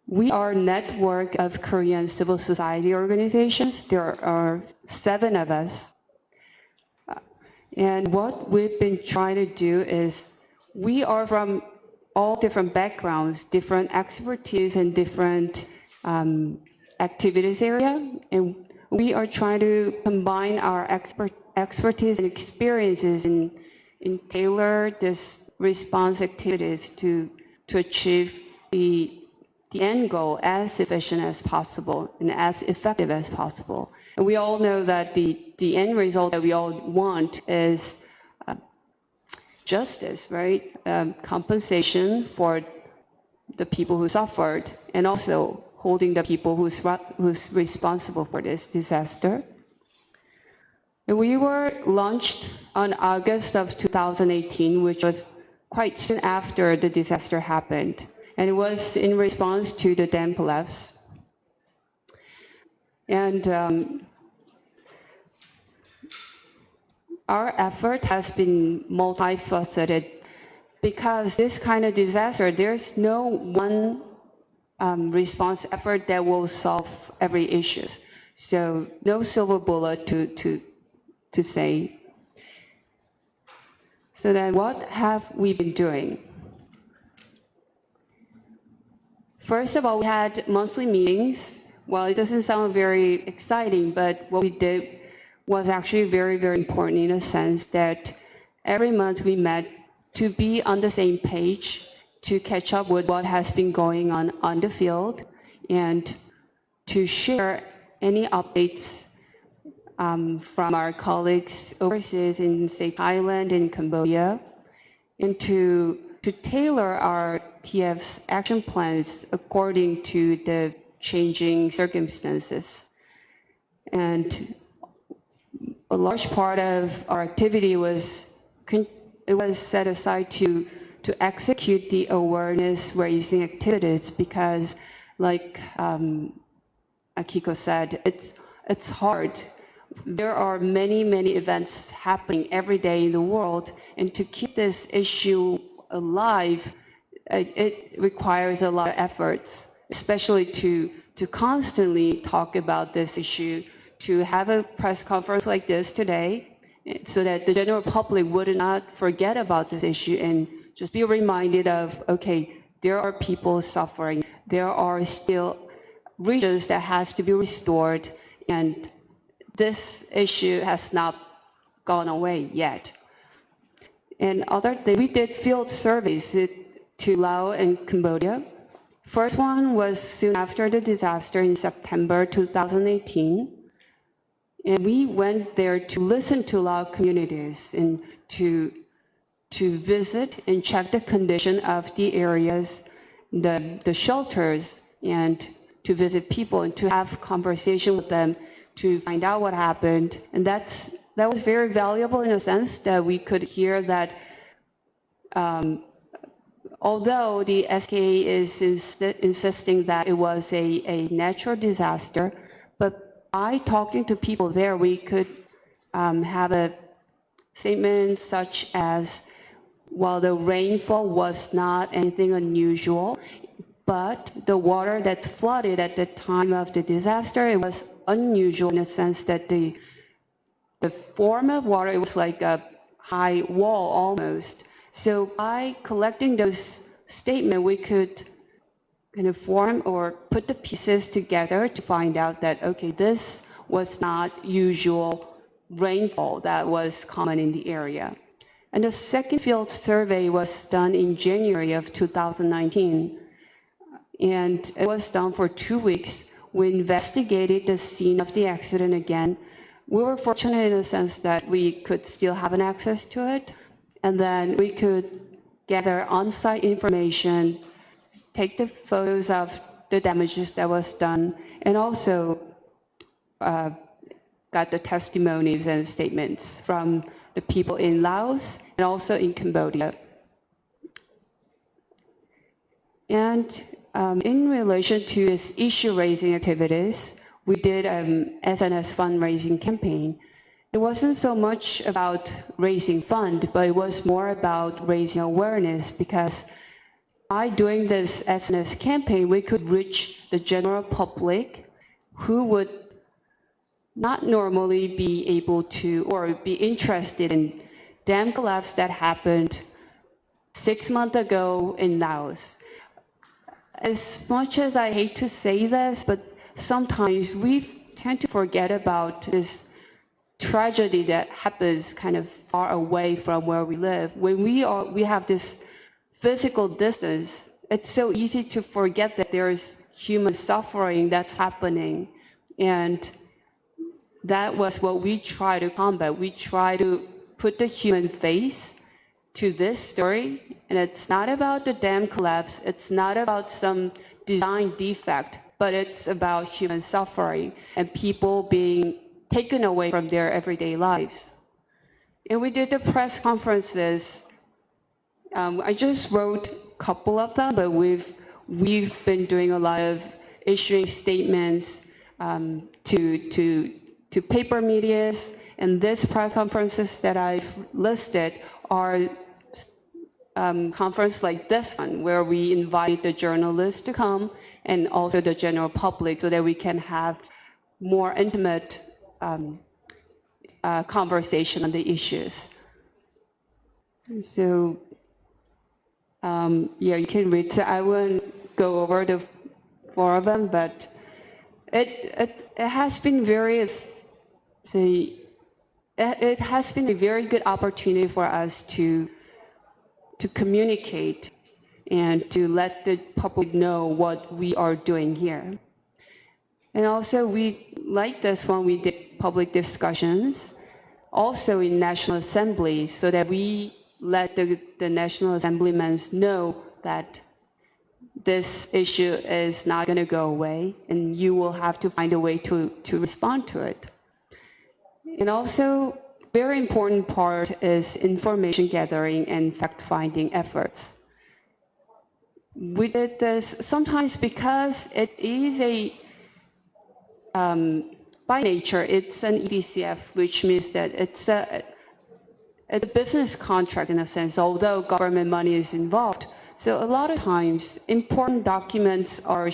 We are a network of Korean civil society organizations. There are 7 of us. And what we've been trying to do is, we are from all different backgrounds, different expertise, and different activities area. And we are trying to combine our expertise and experiences in tailor this response activities to achieve the end goal as efficient as possible and as effective as possible. And we all know that the end result that we all want is justice, right? Compensation for the people who suffered, and also holding the people who's responsible for this disaster. And we were launched on August of 2018, which was quite soon after the disaster happened. And it was in response to the dam collapse. And our effort has been multifaceted, because this kind of disaster, there's no one response effort that will solve every issue. So no silver bullet to say. So then what have we been doing? First of all, we had monthly meetings. Well, it doesn't sound very exciting, but what we did was actually very, very important in a sense that every month we met to be on the same page, to catch up with what has been going on the field, and to share any updates from our colleagues overseas in, say, Thailand and Cambodia, and to tailor our TF's action plans according to the changing circumstances. And a large part of our activity was set aside to execute the awareness-raising activities because, like Akiko said, it's hard. There are many, many events happening every day in the world, and to keep this issue alive, it requires a lot of efforts, especially to constantly talk about this issue, to have a press conference like this today, so that the general public would not forget about this issue and just be reminded of, okay, there are people suffering, there are still regions that has to be restored, and this issue has not gone away yet. And we did field surveys to Laos and Cambodia. First one was soon after the disaster in September 2018. And we went there to listen to Lao communities and to visit and check the condition of the areas, the shelters, and to visit people and to have conversation with them to find out what happened. And that was very valuable in a sense that we could hear that although the SKA is insisting that it was a natural disaster, but by talking to people there, we could have a statement such as, while the rainfall was not anything unusual, but the water that flooded at the time of the disaster, it was unusual in the sense that the form of water, it was like a high wall almost. So by collecting those statements, we could kind of form or put the pieces together to find out that, okay, this was not usual rainfall that was common in the area. And the second field survey was done in January of 2019. And it was done for 2 weeks. We investigated the scene of the accident again. We were fortunate in the sense that we could still have an access to it. And then we could gather on-site information, take the photos of the damages that was done, and also got the testimonies and statements from the people in Laos and also in Cambodia. And in relation to its issue-raising activities, we did SNS fundraising campaign. It wasn't so much about raising funds, but it was more about raising awareness, because by doing this SNS campaign, we could reach the general public who would not normally be able to or be interested in dam collapse that happened 6 months ago in Laos. As much as I hate to say this, but sometimes we tend to forget about this tragedy that happens kind of far away from where we live. When we have this physical distance, it's so easy to forget that there's human suffering that's happening. And that was what we try to combat. We try to put the human face to this story. And it's not about the dam collapse. It's not about some design defect, but it's about human suffering and people being taken away from their everyday lives. And we did the press conferences. I just wrote a couple of them, but we've been doing a lot of issuing statements to paper medias, and these press conferences that I've listed are conferences like this one, where we invite the journalists to come and also the general public, so that we can have more intimate conversation on the issues. So, yeah, you can read. So I won't go over four of them, but it has been it has been a very good opportunity for us to communicate and to let the public know what we are doing here. And also, like this one, we did public discussions, also in National Assembly, so that we let the National Assemblymen know that this issue is not going to go away, and you will have to find a way to respond to it. And also, very important part is information gathering and fact-finding efforts. We did this sometimes because it is by nature, it's an EDCF, which means that it's a business contract in a sense, although government money is involved. So a lot of times, important documents are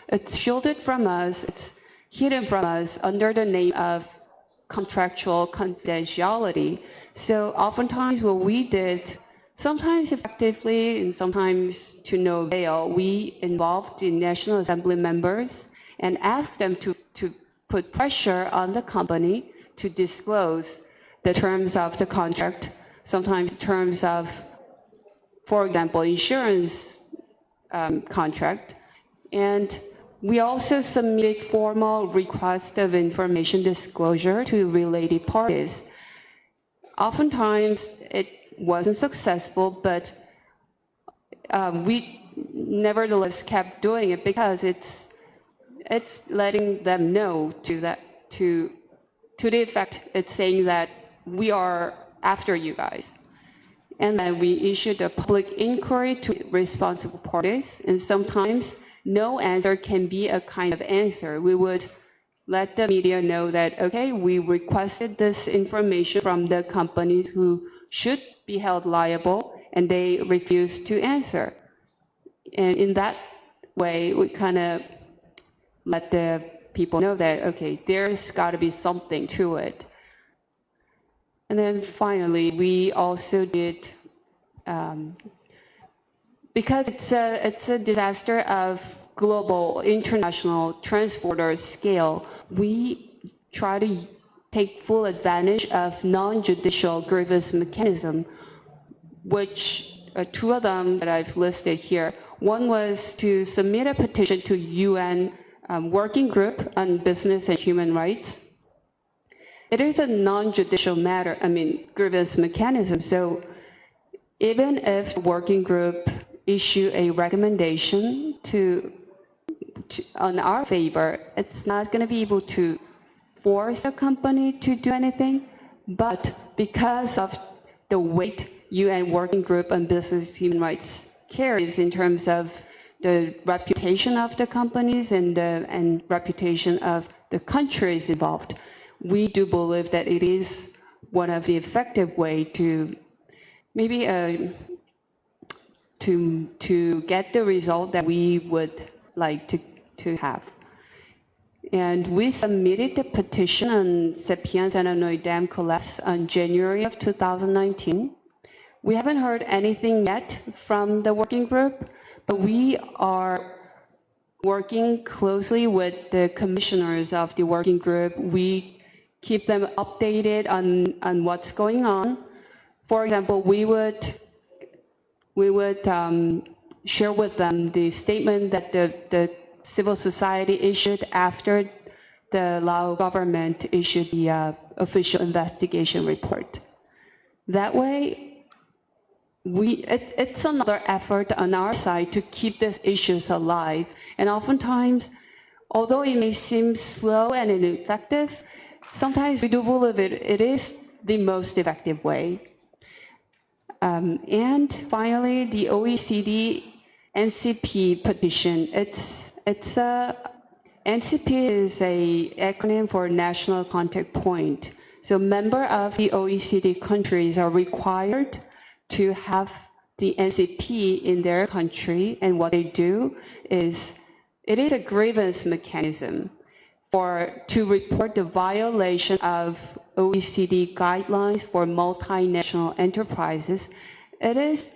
it's shielded from us, it's hidden from us under the name of contractual confidentiality. So oftentimes what we did, sometimes effectively and sometimes to no avail, we involved the National Assembly members and asked them to put pressure on the company to disclose the terms of the contract, sometimes terms of, for example, insurance contract. And we also submitted formal request of information disclosure to related parties. Oftentimes, it wasn't successful, but we nevertheless kept doing it because it's letting them know to the effect it's saying that we are after you guys. And then we issued a public inquiry to responsible parties, and sometimes no answer can be a kind of answer. We would let the media know that, okay, we requested this information from the companies who should be held liable, and they refused to answer. And in that way, we kind of let the people know that, okay, there's got to be something to it. And then finally, we also did, because it's a disaster of global, international transporter scale, we try to take full advantage of non-judicial grievance mechanism, which two of them that I've listed here. One was to submit a petition to UN Working Group on Business and Human Rights. It is a non-judicial matter, grievance mechanism. So even if the working group issue a recommendation on our favor, it's not going to be able to force a company to do anything. But because of the weight UN Working Group on Business and Human Rights carries in terms of the reputation of the companies and reputation of the countries involved, we do believe that it is one of the effective way to maybe to get the result that we would like to have. And we submitted the petition on Xepian Xenamnoy Dam collapse on January of 2019. We haven't heard anything yet from the working group, but we are working closely with the commissioners of the working group. We keep them updated on what's going on. For example, we would share with them the statement that the civil society issued after the Lao government issued the official investigation report. That way, it's another effort on our side to keep these issues alive. And oftentimes, although it may seem slow and ineffective, sometimes we do believe it is the most effective way. And finally, the OECD NCP petition. NCP is an acronym for National Contact Point. So members of the OECD countries are required to have the NCP in their country, and what they do is, it is a grievance mechanism to report the violation of OECD guidelines for multinational enterprises. It is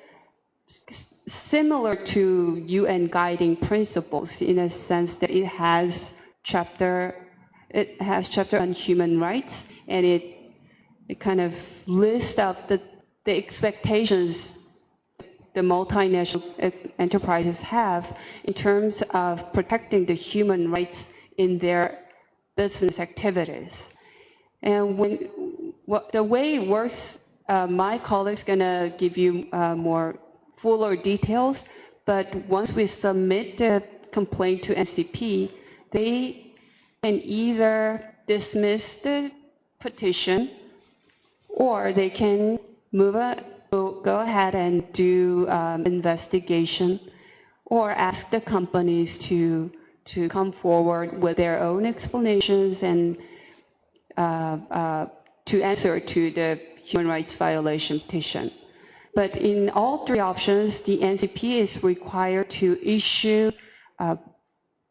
similar to UN guiding principles in a sense that it has chapter on human rights, and it kind of lists up the expectations the multinational enterprises have in terms of protecting the human rights in their business activities. And the way it works, my colleague's gonna give you more fuller details, but once we submit the complaint to NCP, they can either dismiss the petition or they can go ahead and do investigation or ask the companies to come forward with their own explanations and to answer to the human rights violation petition. But in all three options, the NCP is required to issue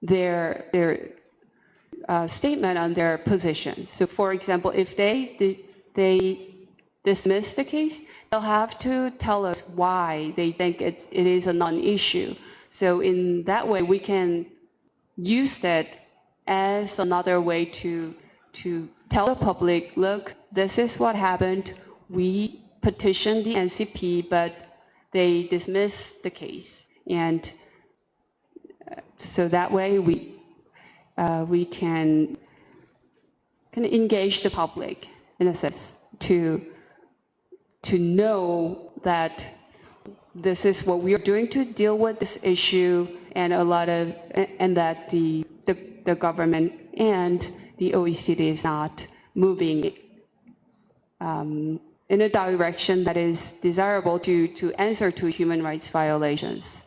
their statement on their position. So for example, if they dismiss the case, they'll have to tell us why they think it is a non-issue. So in that way, we can use that as another way to tell the public, look, this is what happened. We petitioned the NCP, but they dismissed the case. And so that way we can engage the public in a sense to know that this is what we are doing to deal with this issue, and that the government and the OECD is not moving in a direction that is desirable to answer to human rights violations.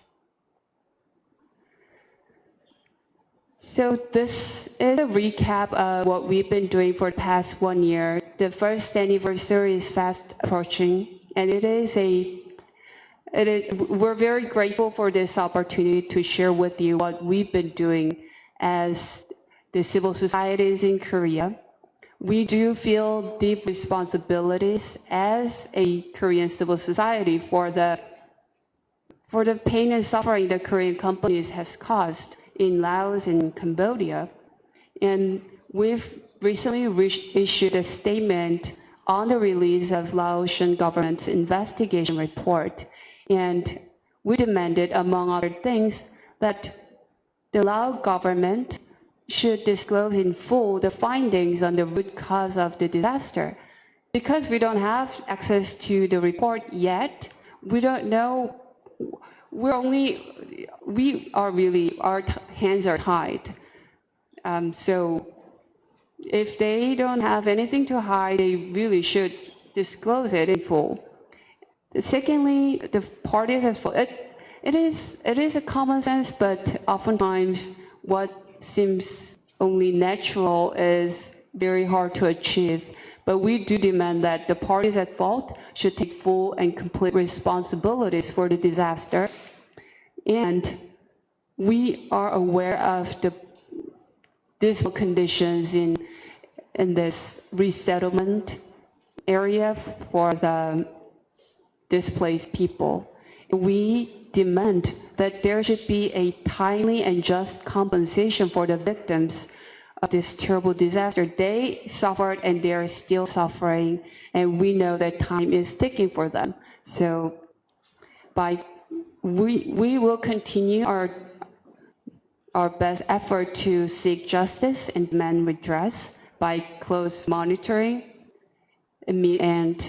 So this is a recap of what we've been doing for the past 1 year. The first anniversary is fast approaching, and we're very grateful for this opportunity to share with you what we've been doing as the civil societies in Korea. We do feel deep responsibilities as a Korean civil society for the pain and suffering that Korean companies has caused in Laos and Cambodia. And we've recently issued a statement on the release of Laotian government's investigation report. And we demanded, among other things, that the Lao government should disclose in full the findings on the root cause of the disaster. Because we don't have access to the report yet, we don't know, our hands are tied. So if they don't have anything to hide, they really should disclose it in full. Secondly, the parties as well. It is a common sense, but oftentimes what seems only natural is very hard to achieve. But we do demand that the parties at fault should take full and complete responsibilities for the disaster. And we are aware of the dismal conditions in this resettlement area for the displaced people. We demand that there should be a timely and just compensation for the victims of this terrible disaster. They suffered and they are still suffering, and we know that time is ticking for them. So we will continue our best effort to seek justice and demand redress by close monitoring and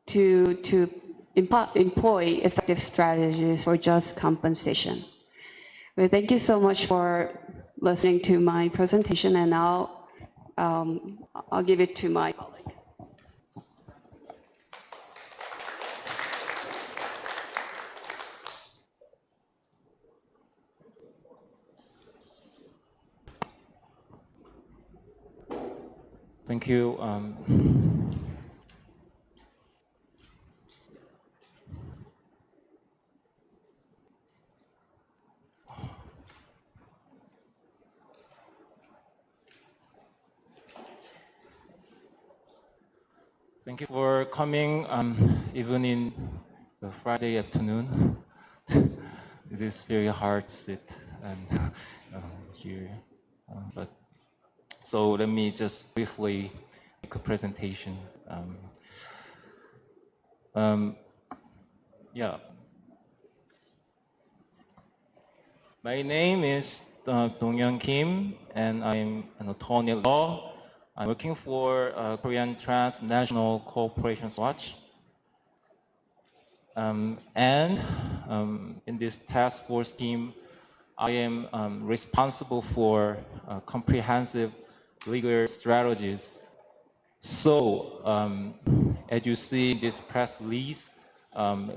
to employ effective strategies for just compensation. Well, thank you so much for listening to my presentation, and I'll give it to my colleague. Thank you. Thank you for coming, even in Friday afternoon. It is very hard to sit and here, but so let me just briefly make a presentation. Yeah. My name is Dong-Young Kim, and I'm an attorney at law. I'm working for Korean Transnational Corporations Watch. In this task force team, I am responsible for comprehensive legal strategies. So, as you see in this press release,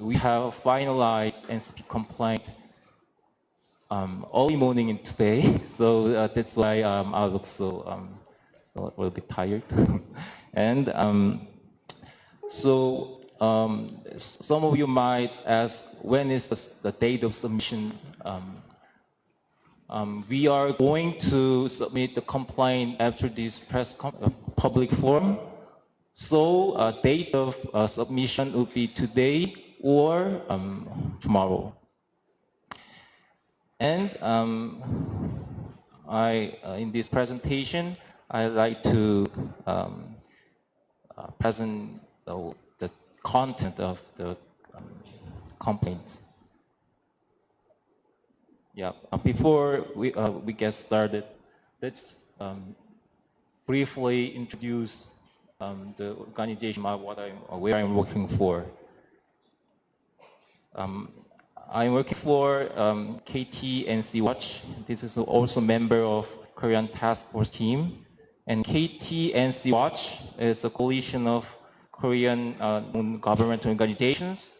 we have finalized NCP complaint early morning today. So that's why I look so a little bit tired. And some of you might ask, when is the date of submission? We are going to submit the complaint after this public forum. So date of submission will be today or tomorrow. And in this presentation, I'd like to present the content of the complaints. Yeah. Before we get started, let's briefly introduce the organization, where I'm working for. I'm working for KT&C Watch. This is also a member of Korean Task Force team. And KT&C Watch is a coalition of Korean non-governmental organizations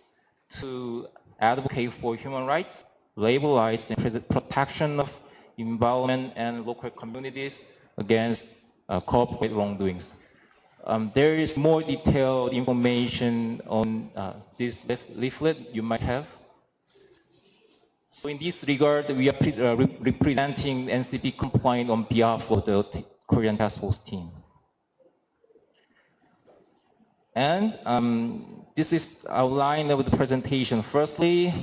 to advocate for human rights, labor rights, and protection of environment and local communities against corporate wrongdoings. There is more detailed information on this leaflet you might have. So in this regard, we are representing NCP complaint on behalf of the Korean Task Force team. And this is outline of the presentation. Firstly,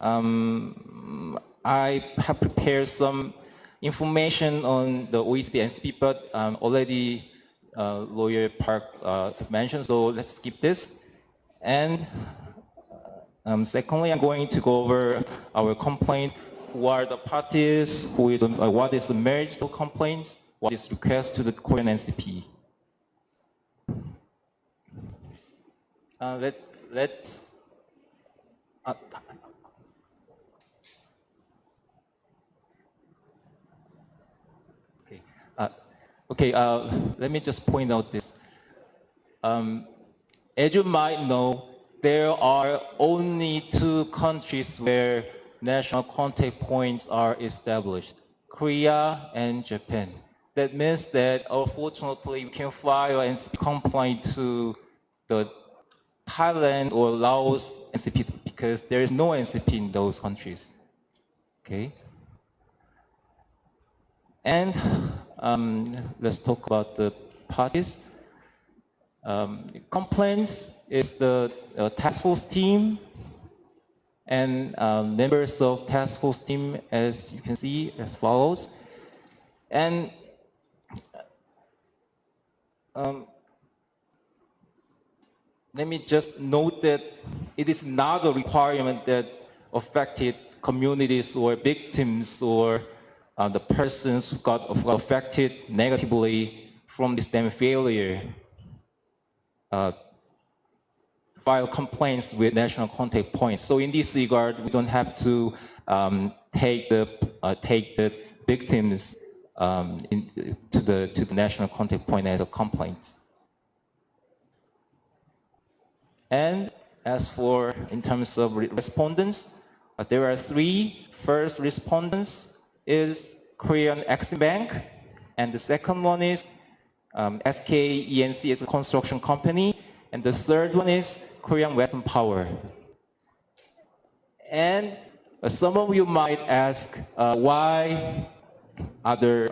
I have prepared some information on the OECD NCP, but already lawyer Park mentioned, so let's skip this. And secondly, I'm going to go over our complaint. Who are the parties? What is the merits of complaints? What is request to the Korean NCP? Let's. Let me just point out this. As you might know, there are only 2 countries where national contact points are established, Korea and Japan. That means that, unfortunately, we can file an NCP complaint to the Thailand or Laos NCP because there is no NCP in those countries. Okay. And let's talk about the parties. Complaints is the task force team, and members of task force team, as you can see, as follows. And let me just note that it is not a requirement that affected communities or victims or the persons who got affected negatively from this dam failure file complaints with national contact points. So in this regard, we don't have to take the victims to the national contact point as a complaint. And as for in terms of respondents, there are 3. First respondents is Korean Exim Bank, and the second one is SKENC is a construction company, and the third one is Korean Western Power. And some of you might ask why other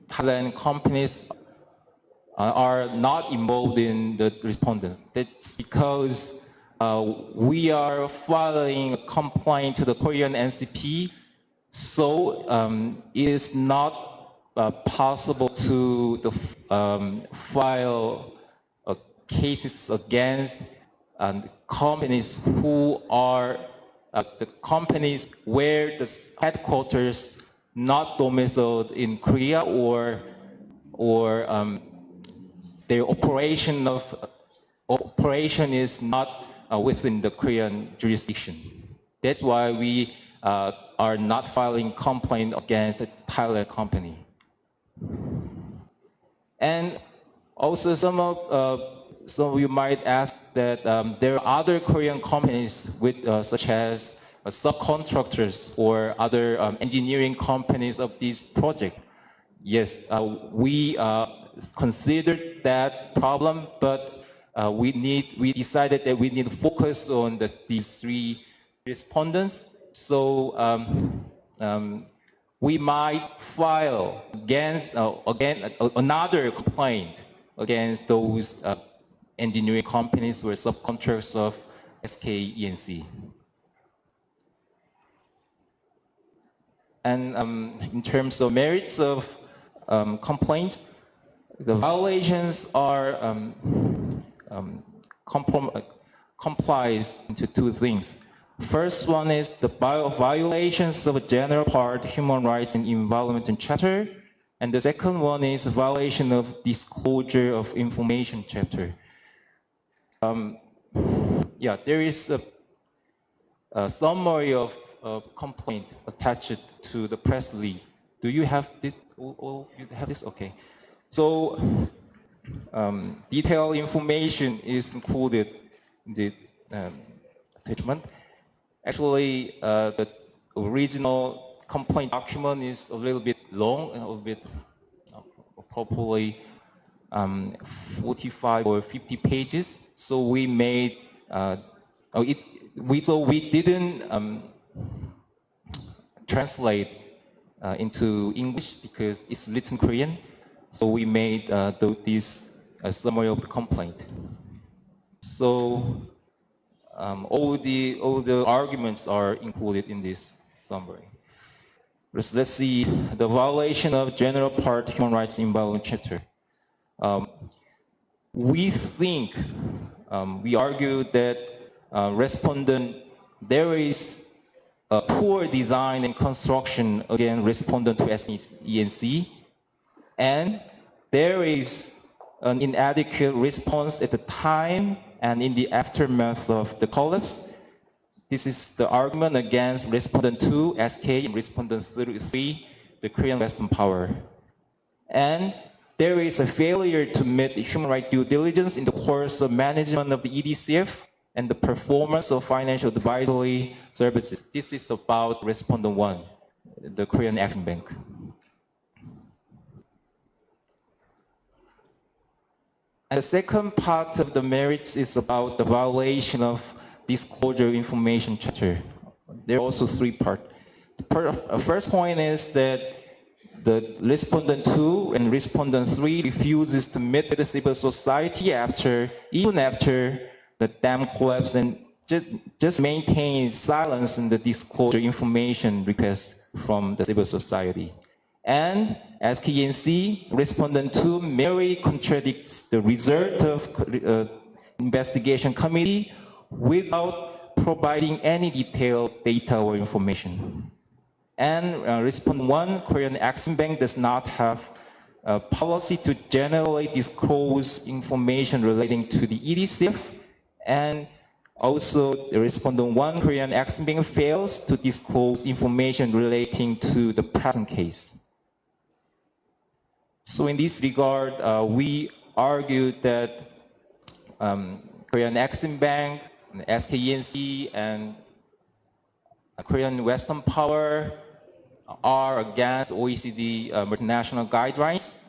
Thailand companies are not involved in the respondents. That's because we are filing a complaint to the Korean NCP, so it is not possible to file cases against companies who are the companies where the headquarters not domiciled in Korea or their operation is not within the Korean jurisdiction. That's why we are not filing complaint against the Thailand company. And also some of you might ask that there are other Korean companies with such as subcontractors or other engineering companies of this project. Yes, we considered that problem, but we decided that we need to focus on these three respondents. So we might file against another complaint against those engineering companies who are subcontractors of SK E&C. And in terms of merits of complaints, the violations are complies into two things. First one is the violations of a general part, human rights and environmental chapter, and the second one is violation of disclosure of information chapter. Yeah, there is a summary of complaint attached to the press release. Do you have this? You have this? Okay. So detailed information is included in the attachment. Actually, the original complaint document is a little bit long and a little bit probably 45 or 50 pages. So we made we didn't translate into English because it's written Korean. So we made this summary of the complaint. So all the arguments are included in this summary. Let's see the violation of general part human rights environment chapter. We think we argue that respondent there is a poor design and construction again respondent to SENC, and there is an inadequate response at the time and in the aftermath of the collapse. This is the argument against respondent 2, SK, and respondent 3, the Korean Western Power. And there is a failure to meet human rights due diligence in the course of management of the EDCF and the performance of financial advisory services. This is about respondent 1, the Korean Exim Bank. And the second part of the merits is about the violation of disclosure information chapter. There are also three parts. The first point is that the respondent 2 and respondent 3 refuses to meet with the civil society even after the dam collapse, and just maintains silence in the disclosure information requests from the civil society. And as KNC, respondent 2 merely contradicts the result of investigation committee without providing any detailed data or information. And respondent 1, Korean Exim Bank does not have a policy to generally disclose information relating to the EDCF, and also the respondent 1, Korean Exim Bank fails to disclose information relating to the present case. So in this regard, we argued that Korean Exim Bank, SKENC, and Korean Western Power are against OECD multinational guidelines,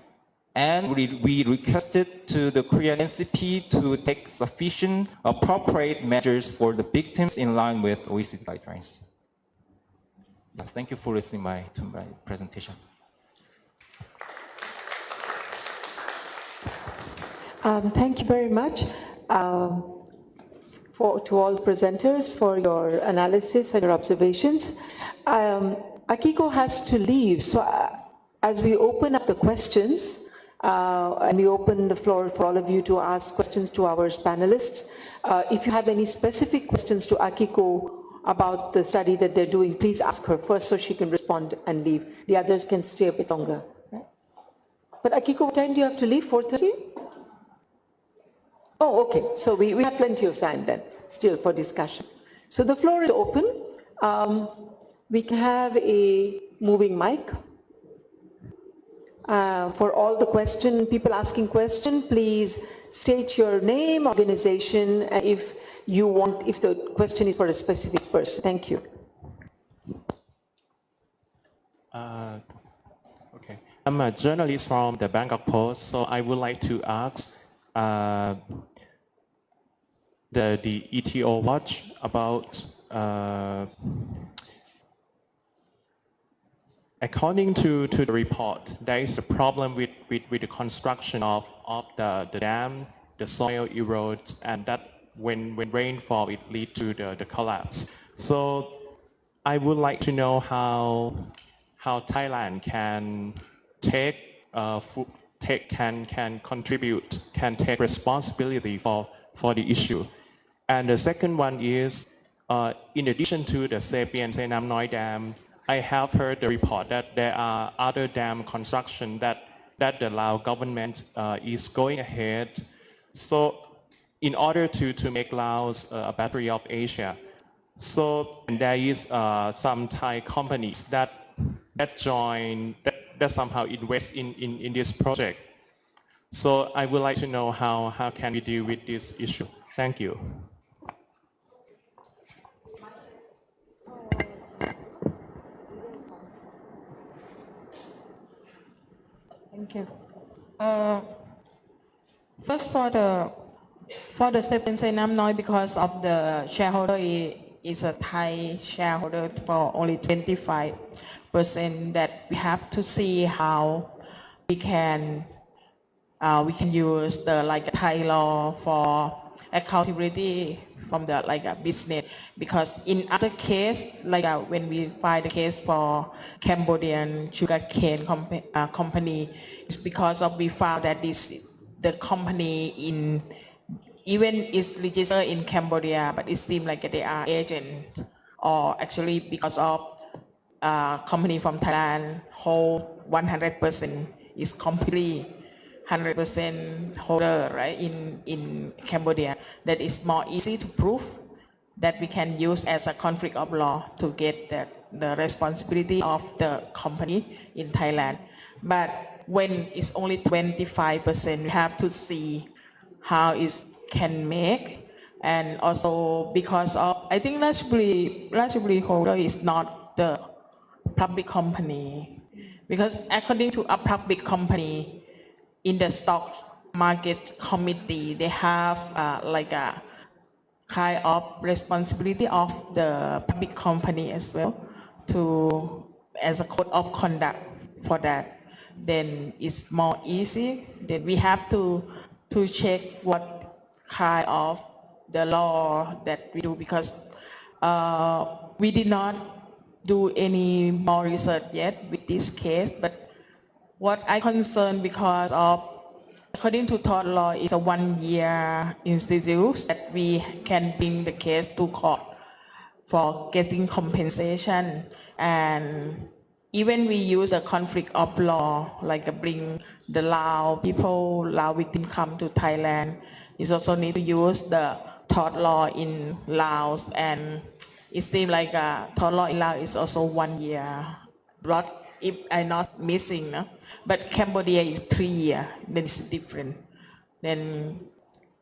and we requested to the Korean NCP to take sufficient appropriate measures for the victims in line with OECD guidelines. Thank you for listening to my presentation. Thank you very much. to all presenters for your analysis and your observations. Akiko has to leave, so as we open up the questions, and we open the floor for all of you to ask questions to our panelists, if you have any specific questions to Akiko about the study that they're doing, please ask her first so she can respond and leave. The others can stay a bit longer. Right? But Akiko, what time do you have to leave? 4:30? Oh, okay. So we have plenty of time then, still, for discussion. So the floor is open. We can have a moving mic. For all the people asking question, please state your name, organization, and if the question is for a specific person. Thank you. Okay. I'm a journalist from the Bangkok Post, so I would like to ask the ETO Watch about according to the report, there is a problem with the construction of the dam, the soil erodes, and that when rainfall, it leads to the collapse. So I would like to know how Thailand can can contribute, can take responsibility for the issue. And the second one is, in addition to the Xepian Xenamnoy Dam, I have heard the report that there are other dam construction that the Lao government is going ahead. So in order to make Laos a battery of Asia, so there is some Thai companies that somehow invest in this project. So I would like to know how can we deal with this issue. Thank you. Thank you. First, for the Xepian Xenamnoy, because of the shareholder is a Thai shareholder for only 25%, that we have to see how we can use the Thai law for accountability from the business, because in other case when we find the case for Cambodian sugarcane company, it's because of we found that the company even is registered in Cambodia, but it seems like they are agents, or actually because of company from Thailand hold 100% is completely 100% holder, right, in Cambodia, that is more easy to prove, that we can use as a conflict of law to get the responsibility of the company in Thailand. But when it's only 25%, we have to see how it can make. And also because of, I think Ratchathewi holder is not the public company, because according to a public company, in the stock market committee, they have a kind of responsibility of the public company as well, as a code of conduct for that. Then it's more easy. Then we have to check what kind of the law that we do, because we did not do any more research yet with this case. But what I concern, because of, according to tort law, is a 1-year institute that we can bring the case to court for getting compensation. And even we use a conflict of law, bring the Lao victim come to Thailand, is also need to use the tort law in Laos. And it seems like tort law in Laos is also 1 year. If I'm not missing, no? But Cambodia is 3 years, then it's different. Then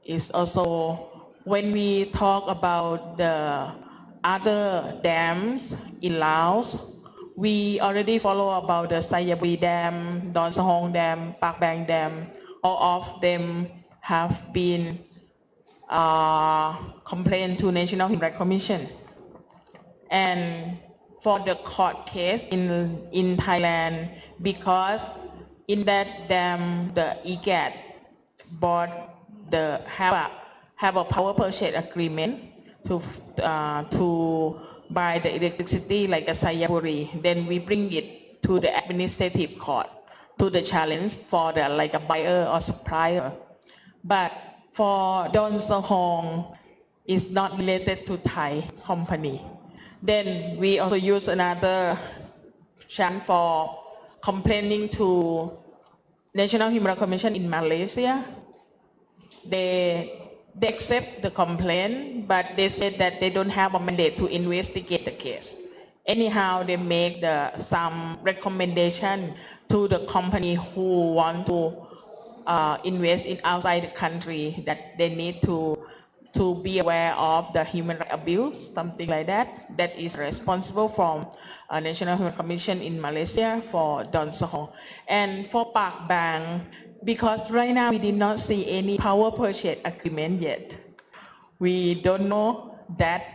it's also, when we talk about the other dams in Laos, we already follow about the Sayabui Dam, Don Sahong Dam, Pak Bang Dam. All of them have been complained to National Human Rights Commission. And for the court case in Thailand, because in that dam, the IGAD board have have a power purchase agreement to buy the electricity like a Sayapuri. Then we bring it to the administrative court to the challenge for the like a buyer or supplier. But for Don Sohong, it's not related to Thai company. Then we also use another chance for complaining to National Human Rights Commission in Malaysia. They accept the complaint, but they said that they don't have a mandate to investigate the case. Anyhow, they make some recommendation to the company who want to invest in outside the country that they need to be aware of the human rights abuse, something like that. That is responsible from National Human Commission in Malaysia for Don Sohong. And for Pak Bang, because right now we did not see any power purchase agreement yet. We don't know that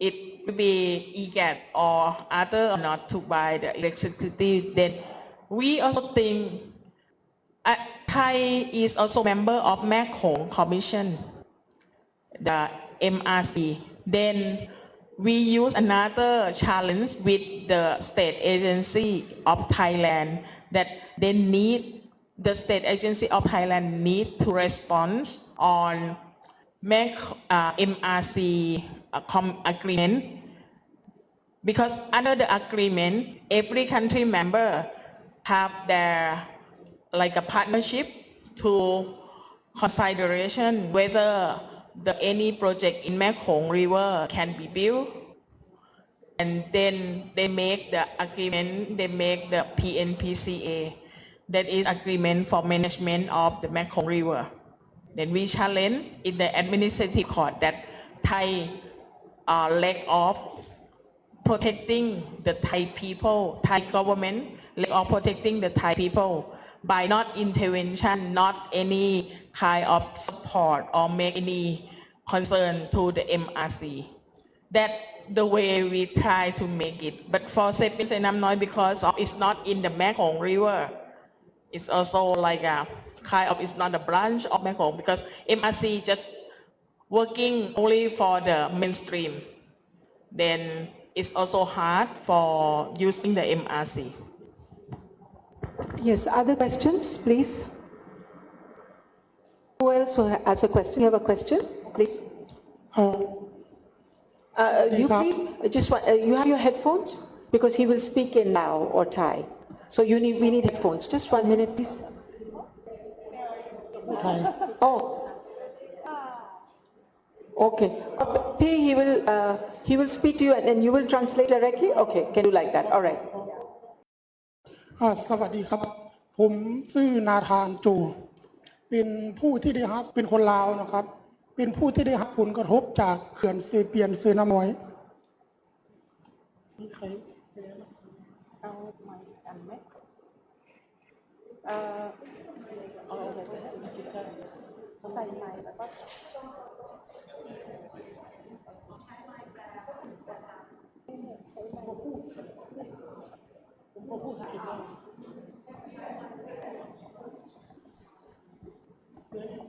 it will be EGAT or other or not to buy the electricity. Then we also think Thai is also member of Mekong Commission, the MRC. Then we use another challenge with the state agency of Thailand that they need, the state agency of Thailand need to respond on MRC agreement, because under the agreement, every country member have their like a partnership to consideration whether any project in Mekong River can be built. And then they make the agreement, they make the PNPCA, that is agreement for management of the Mekong River. Then we challenge in the administrative court that Thai lack of protecting the Thai people, Thai government lack of protecting the Thai people by not intervention, not any kind of support or make any concern to the MRC. That the way we try to make it. But for Xepian Xenamnoy, because it's not in the Mekong River, it's also like a kind of, it's not a branch of Mekong, because MRC just working only for the mainstream. Then it's also hard for using the MRC. Yes, other questions, please? Who else has a question? You have a question, please? You please, just you have your headphones? Because he will speak in Lao or Thai. So we need headphones. Just 1 minute, please. Oh. Okay. He will speak to you and you will translate directly? Okay, can you like that? All right. สวัสดีครับผมชื่อนาธานโจเป็นผู้ที่ได้รับเป็นคนลาวนะครับเป็นผู้ที่ได้รับผลกระทบจากเขื่อนเซเปียนเซนามอยมีใครเอาไมค์อันไหมเอาอะไรไปให้คุณชิคกี้ใส่ไมค์แล้วก็ผมก็พูดเก่งแล้ว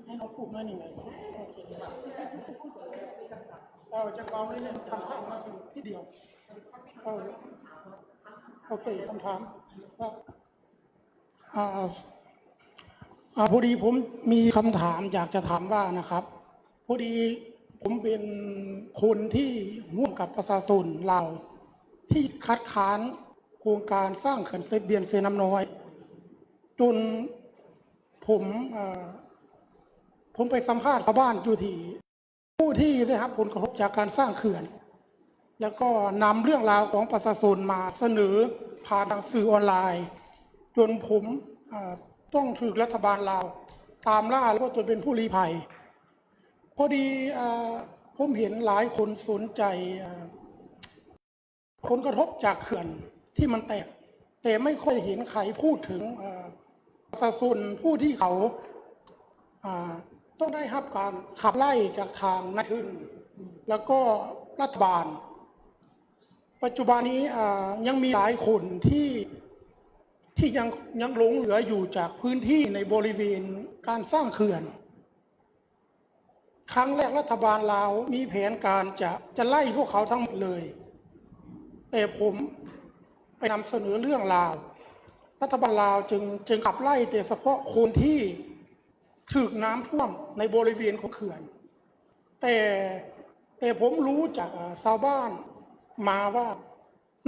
ให้เราพูดน้อยหนึ่งเลยเราจะเบานิดนึงทำให้มากทีเดียวโอเคคำถามพอดีผมมีคำถามอยากจะถามว่านะครับพอดีผมเป็นคนที่ร่วมกับประชาชนลาวที่คัดค้านโครงการสร้างเขื่อนเซเปียนเซน้ำน้อยจนผมไปสัมภาษณ์ชาวบ้านอยู่ที่ผู้ที่ได้รับผลกระทบจากการสร้างเขื่อนแล้วก็นำเรื่องราวของประชาชนมาเสนอผ่านทางสื่อออนไลน์จนผมต้องถูกรัฐบาลลาวตามล่าแล้วก็ตัวเป็นผู้ลี้ภัยพอดีผมเห็นหลายคนสนใจผลกระทบจากเขื่อนที่มันแตกแต่ไม่ค่อยเห็นใครพูดถึงประชาชนผู้ที่เขาต้องได้รับการขับไล่จากทางนายทุนแล้วก็รัฐบาลปัจจุบันนี้ยังมีหลายคนที่ยังหลงเหลืออยู่จากพื้นที่ในบริเวณการสร้างเขื่อน ครั้งแรกรัฐบาลลาวมีแผนการจะไล่พวกเขาทั้งหมดเลยแต่ผมไปนำเสนอเรื่องลาวรัฐบาลลาวจึงขับไล่แต่เฉพาะคนที่ถูกน้ำท่วมในบริเวณของเขื่อนแต่ผมรู้จากชาวบ้านมาว่า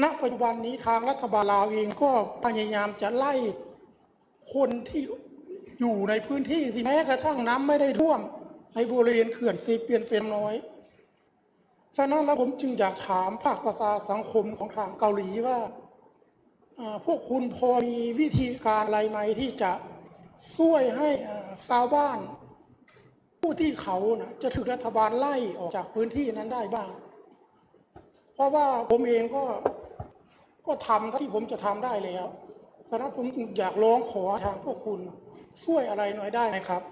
ณปัจจุบันนี้ทางรัฐบาลลาวเองก็พยายามจะไล่คนที่อยู่ในพื้นที่ที่แม้กระทั่งน้ำไม่ได้ท่วมในบริเวณเขื่อนเซเปียนเซนน้อยฉะนั้นแล้วผมจึงอยากถามภาคประชาสังคมของทางเกาหลีว่าพวกคุณพอมีวิธีการอะไรไหมที่จะช่วยให้ชาวบ้านผู้ที่เขาจะถูกรัฐบาลไล่ออกจากพื้นที่นั้นได้บ้างเพราะว่าผมเองก็ทำที่ผมจะทำได้แล้วฉะนั้นผมอยากร้องขอทางพวกคุณช่วยอะไรหน่อยได้ไหมครับ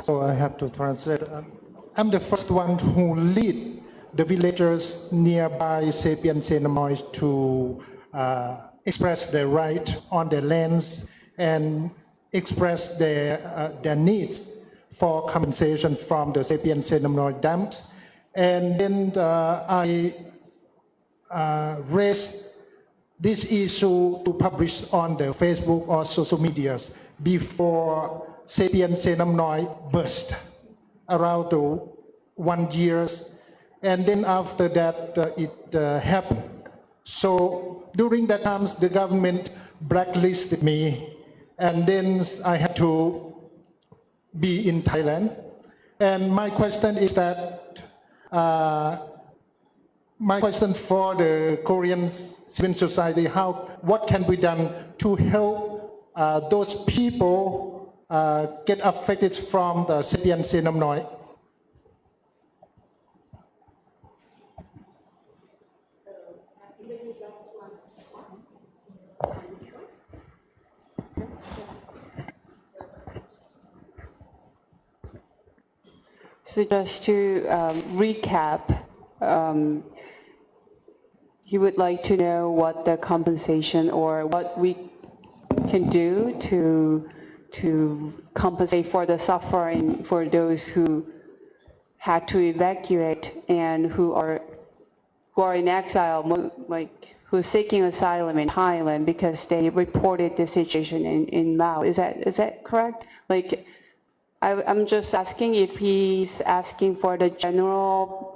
So I have to translate. I'm the first one who lead the villagers nearby Xepian Xenamnoy to express their right on their lands and express their needs for compensation from the Xepian Xenamnoy dams. And then I raised this issue to publish on the Facebook or social medias before Xepian Xenamnoy burst around 1 year, and then after that it happened. So during that time the government blacklisted me, and then I had to be in Thailand. And my question is that my question for the Korean civil society: what can be done to help those people get affected from the Xepian Xenamnoy? So just to recap, he would like to know what the compensation or what we can do to compensate for the suffering for those who had to evacuate and who are in exile, like who's seeking asylum in Thailand because they reported the situation in Laos. Is that correct? Like, I'm just asking if he's asking for the general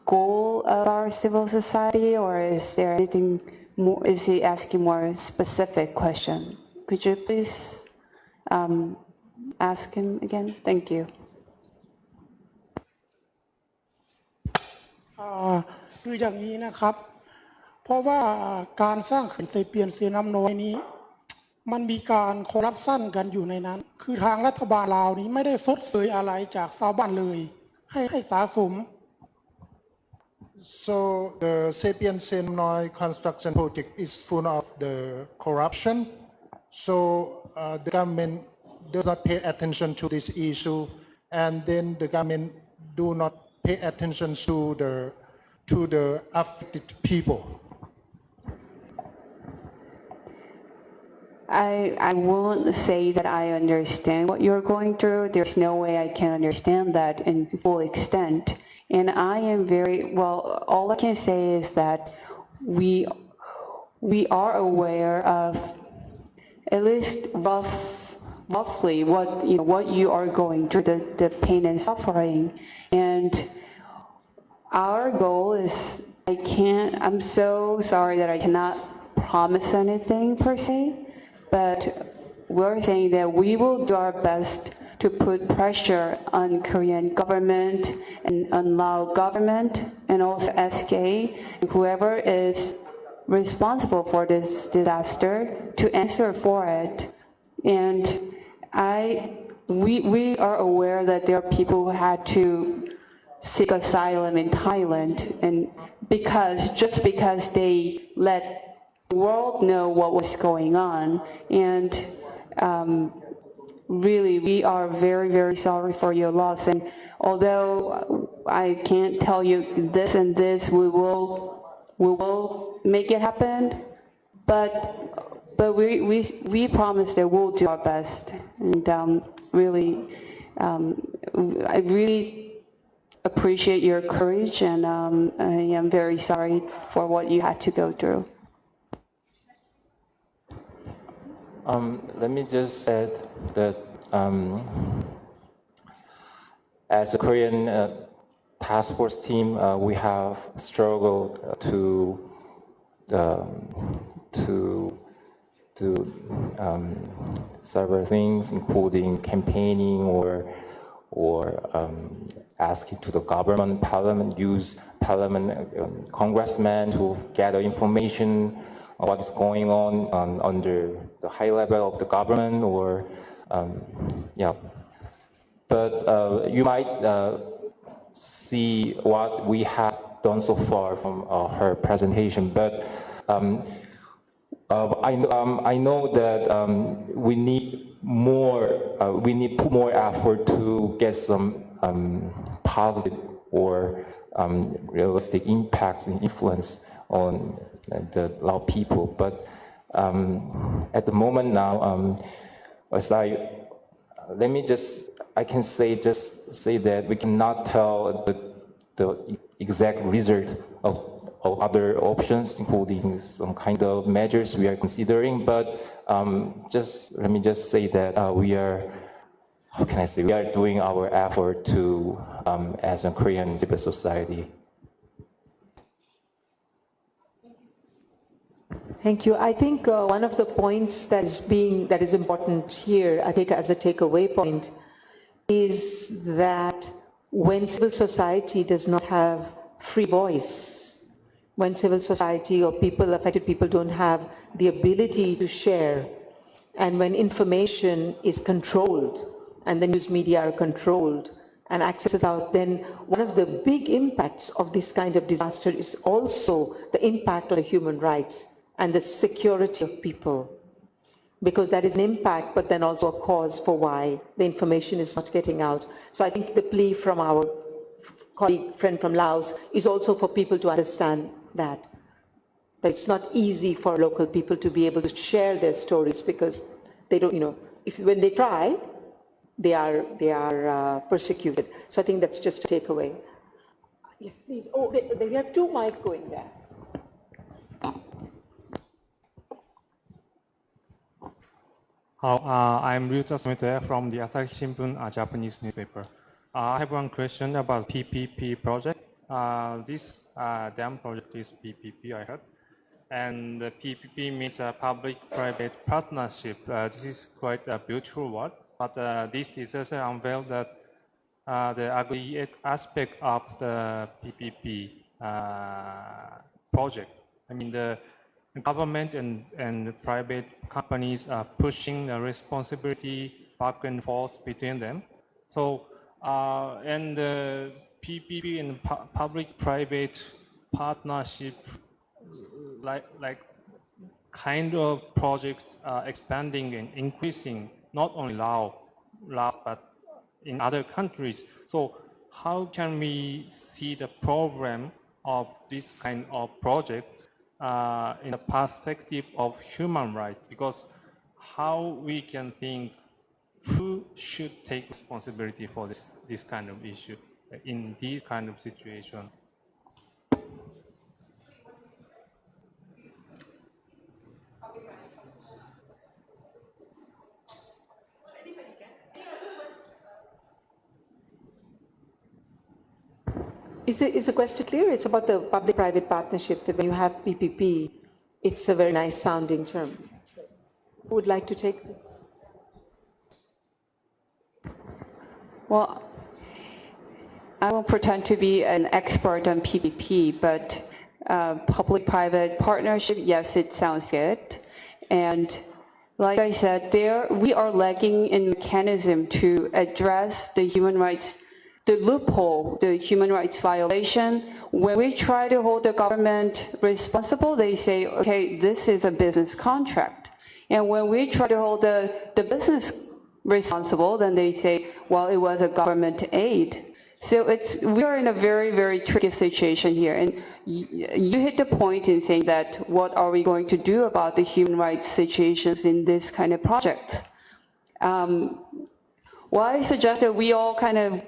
goal of our civil society, or is there anything more? Is he asking more specific question? Could you please ask him again? Thank you. คืออย่างนี้นะครับเพราะว่าการสร้างเขื่อนเซเปียนเซน้ำน้อยนี้มันมีการคอร์รัปชันกันอยู่ในนั้นคือทางรัฐบาลลาวนี้ไม่ได้ซดเสยอะไรจากชาวบ้านเลยให้สะสม So the Xepian Xenamnoy construction project is full of the corruption. So the government does not pay attention to this issue, and then the government do not pay attention to the affected people. I won't say that I understand what you're going through. There's no way I can understand that in full extent. And I am all I can say is that we are aware of at least roughly what you are going through, the pain and suffering. And our goal is, I'm so sorry that I cannot promise anything per se, but we're saying that we will do our best to put pressure on Korean government and on Lao government and also SK, whoever is responsible for this disaster, to answer for it. And we are aware that there are people who had to seek asylum in Thailand, and just because they let the world know what was going on. And really, we are very, very sorry for your loss. And although I can't tell you this and this, we will make it happen. But but we promise that we'll do our best. And I really appreciate your courage, and I am very sorry for what you had to go through. Let me just add that as a Korean task force team, we have struggled to several things, including campaigning or asking to the government, parliament, use parliament, congressmen to gather information on what is going on under the high level of the government, or yeah. But you might see what we have done so far from her presentation. But I know that we need more. We need put more effort to get some positive or realistic impacts and influence on the Lao people. But at the moment now, I can say that we cannot tell the exact result of other options, including some kind of measures we are considering. But let me just say that we are, how can I say, we are doing our effort to, as a Korean civil society. Thank you. I think one of the points that is important here, I take as a takeaway point, is that when civil society does not have free voice, when civil society or affected people don't have the ability to share, and when information is controlled and the news media are controlled and access is out, then one of the big impacts of this kind of disaster is also the impact on the human rights and the security of people. Because that is an impact, but then also a cause for why the information is not getting out. So I think the plea from our colleague, friend from Laos, is also for people to understand that it's not easy for local people to be able to share their stories, because they don't, when they try, they are persecuted. So I think that's just a takeaway. Yes, please. Oh, we have two mics going there. I'm Ryuta Sumitoya from the Asahi Shimbun, a Japanese newspaper. I have one question about PPP project. This dam project is PPP, I heard. And the PPP means a public-private partnership. This is quite a beautiful word, but this disaster unveiled that the ugly aspect of the PPP project. I mean, the government and private companies are pushing the responsibility back and forth between them. So, and the PPP and public-private partnership, like kind of projects are expanding and increasing, not only Laos, but in other countries. So, how can we see the program of this kind of project in the perspective of human rights? Because how we can think who should take responsibility for this kind of issue in this kind of situation? Is the question clear? It's about the public-private partnership, that when you have PPP, it's a very nice sounding term. Who would like to take this? Well, I won't pretend to be an expert on PPP, but public-private partnership, yes, it sounds good. And like I said, we are lacking in mechanism to address the human rights, the loophole, the human rights violation. When we try to hold the government responsible, they say, okay, this is a business contract. And when we try to hold the business responsible, then they say, well, it was a government aid. So we are in a very, very tricky situation here. And you hit the point in saying that what are we going to do about the human rights situations in this kind of project? Well, I suggest that we all kind of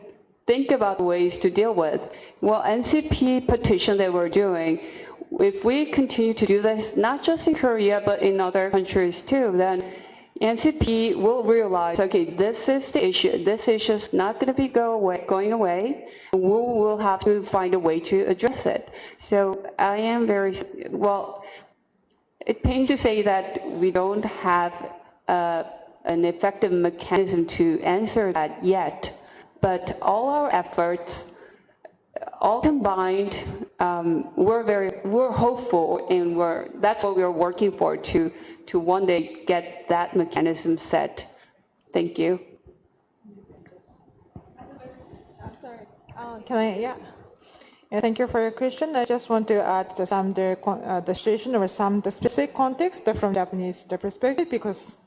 think about ways to deal with. Well, NCP petition that we're doing, if we continue to do this, not just in Korea, but in other countries too, then NCP will realize, okay, this is the issue. This issue is not going to be going away. We will have to find a way to address it. So I am very, well, it pains to say that we don't have an effective mechanism to answer that yet, but all our efforts, all combined, we're hopeful, and that's what we're working for, to one day get that mechanism set. Thank you. Can I? Yeah. Yeah, thank you for your question. I just want to add some the situation or some the specific context from Japanese perspective, because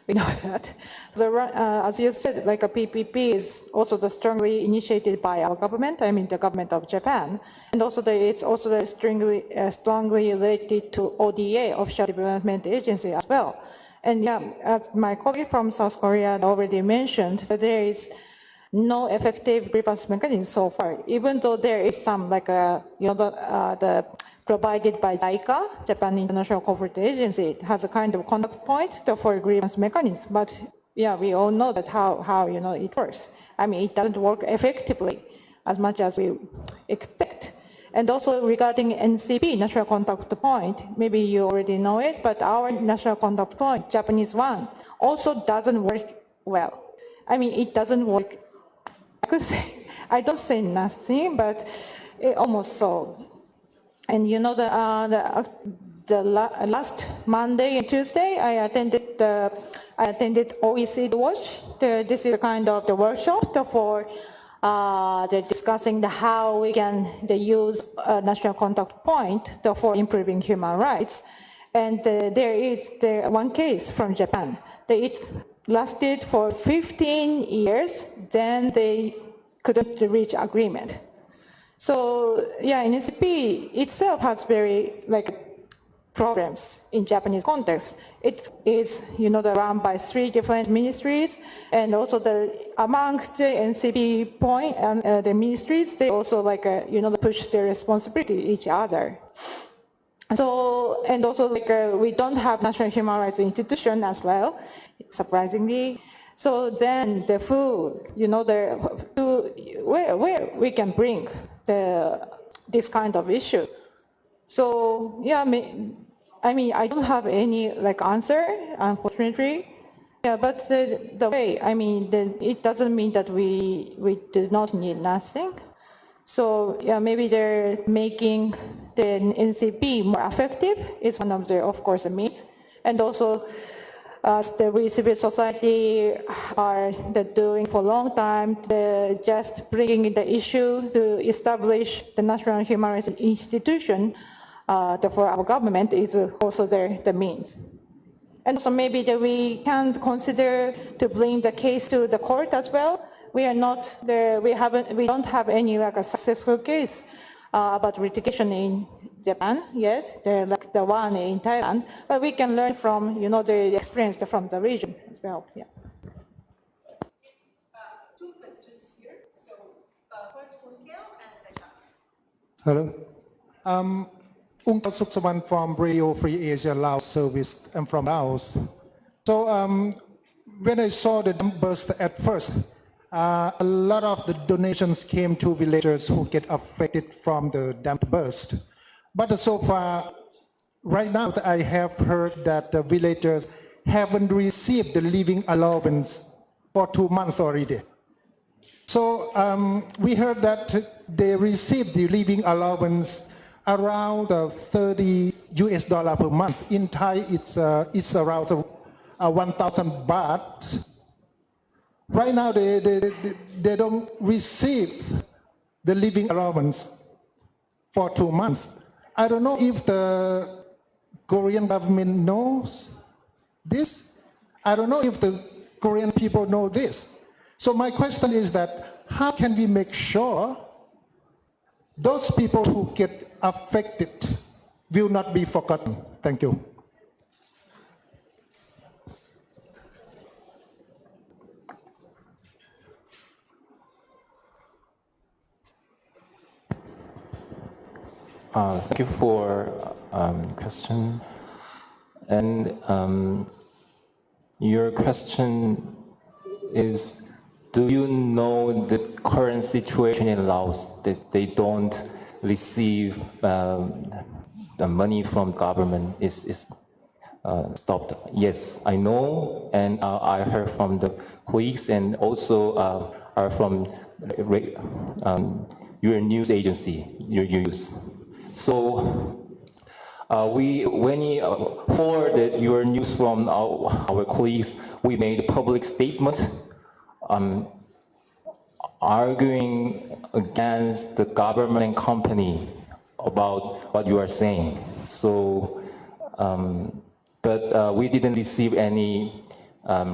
we know that. So, as you said, like a PPP is also strongly initiated by our government, I mean the government of Japan, and also it's also strongly related to ODA, Official Development Agency, as well. And yeah, as my colleague from South Korea already mentioned, that there is no effective grievance mechanism so far, even though there is some like the provided by JICA, Japan International Cooperation Agency. It has a kind of contact point for grievance mechanism, but yeah, we all know that how it works. I mean, it doesn't work effectively as much as we expect. And also regarding NCP, National Contact Point, maybe you already know it, but our National Contact Point, Japanese one, also doesn't work well. I mean, it doesn't work. I don't say nothing, but it almost so. And you know, the last Monday and Tuesday, I attended OECD Watch. This is a kind of the workshop for discussing how we can use a national contact point for improving human rights. And there is one case from Japan. It lasted for 15 years, then they couldn't reach agreement. So yeah, NCP itself has very problems in Japanese context. It is run by 3 different ministries, and also amongst the NCP point and the ministries, they also push their responsibility to each other. So, and also we don't have national human rights institution as well, surprisingly. So then where we can bring this kind of issue. So yeah, I mean, I don't have any answer, unfortunately. Yeah, but the way, I mean, it doesn't mean that we do not need nothing. So yeah, maybe they're making the NCP more effective is one of the, of course, means. And also, as the civil society are doing for a long time, just bringing the issue to establish the national human rights institution for our government is also the means. And also maybe we can consider to bring the case to the court as well. We are not there. We don't have any a successful case about litigation in Japan yet. They're the one in Thailand, but we can learn from the experience from the region as well. Yeah. It's 2 questions here. So first, Unkel and Ratchat. Hello. Unkel Suksawan from Radio Free Asia Laos Service. I'm from Laos. So when I saw the dam burst at first, a lot of the donations came to villagers who get affected from the dam burst. But so far, right now, I have heard that the villagers haven't received the living allowance for 2 months already. So we heard that they received the living allowance around $30 per month. In Thai, it's around 1,000 baht. Right now, they don't receive the living allowance for 2 months. I don't know if the Korean government knows this. I don't know if the Korean people know this. So my question is that how can we make sure those people who get affected will not be forgotten? Thank you. Thank you for question. And your question is, do you know the current situation in Laos, that they don't receive the money from government is stopped? Yes, I know, and I heard from the colleagues, and also are from your news agency, your news. So when you forwarded your news from our colleagues, we made a public statement arguing against the government and company about what you are saying. So, but we didn't receive any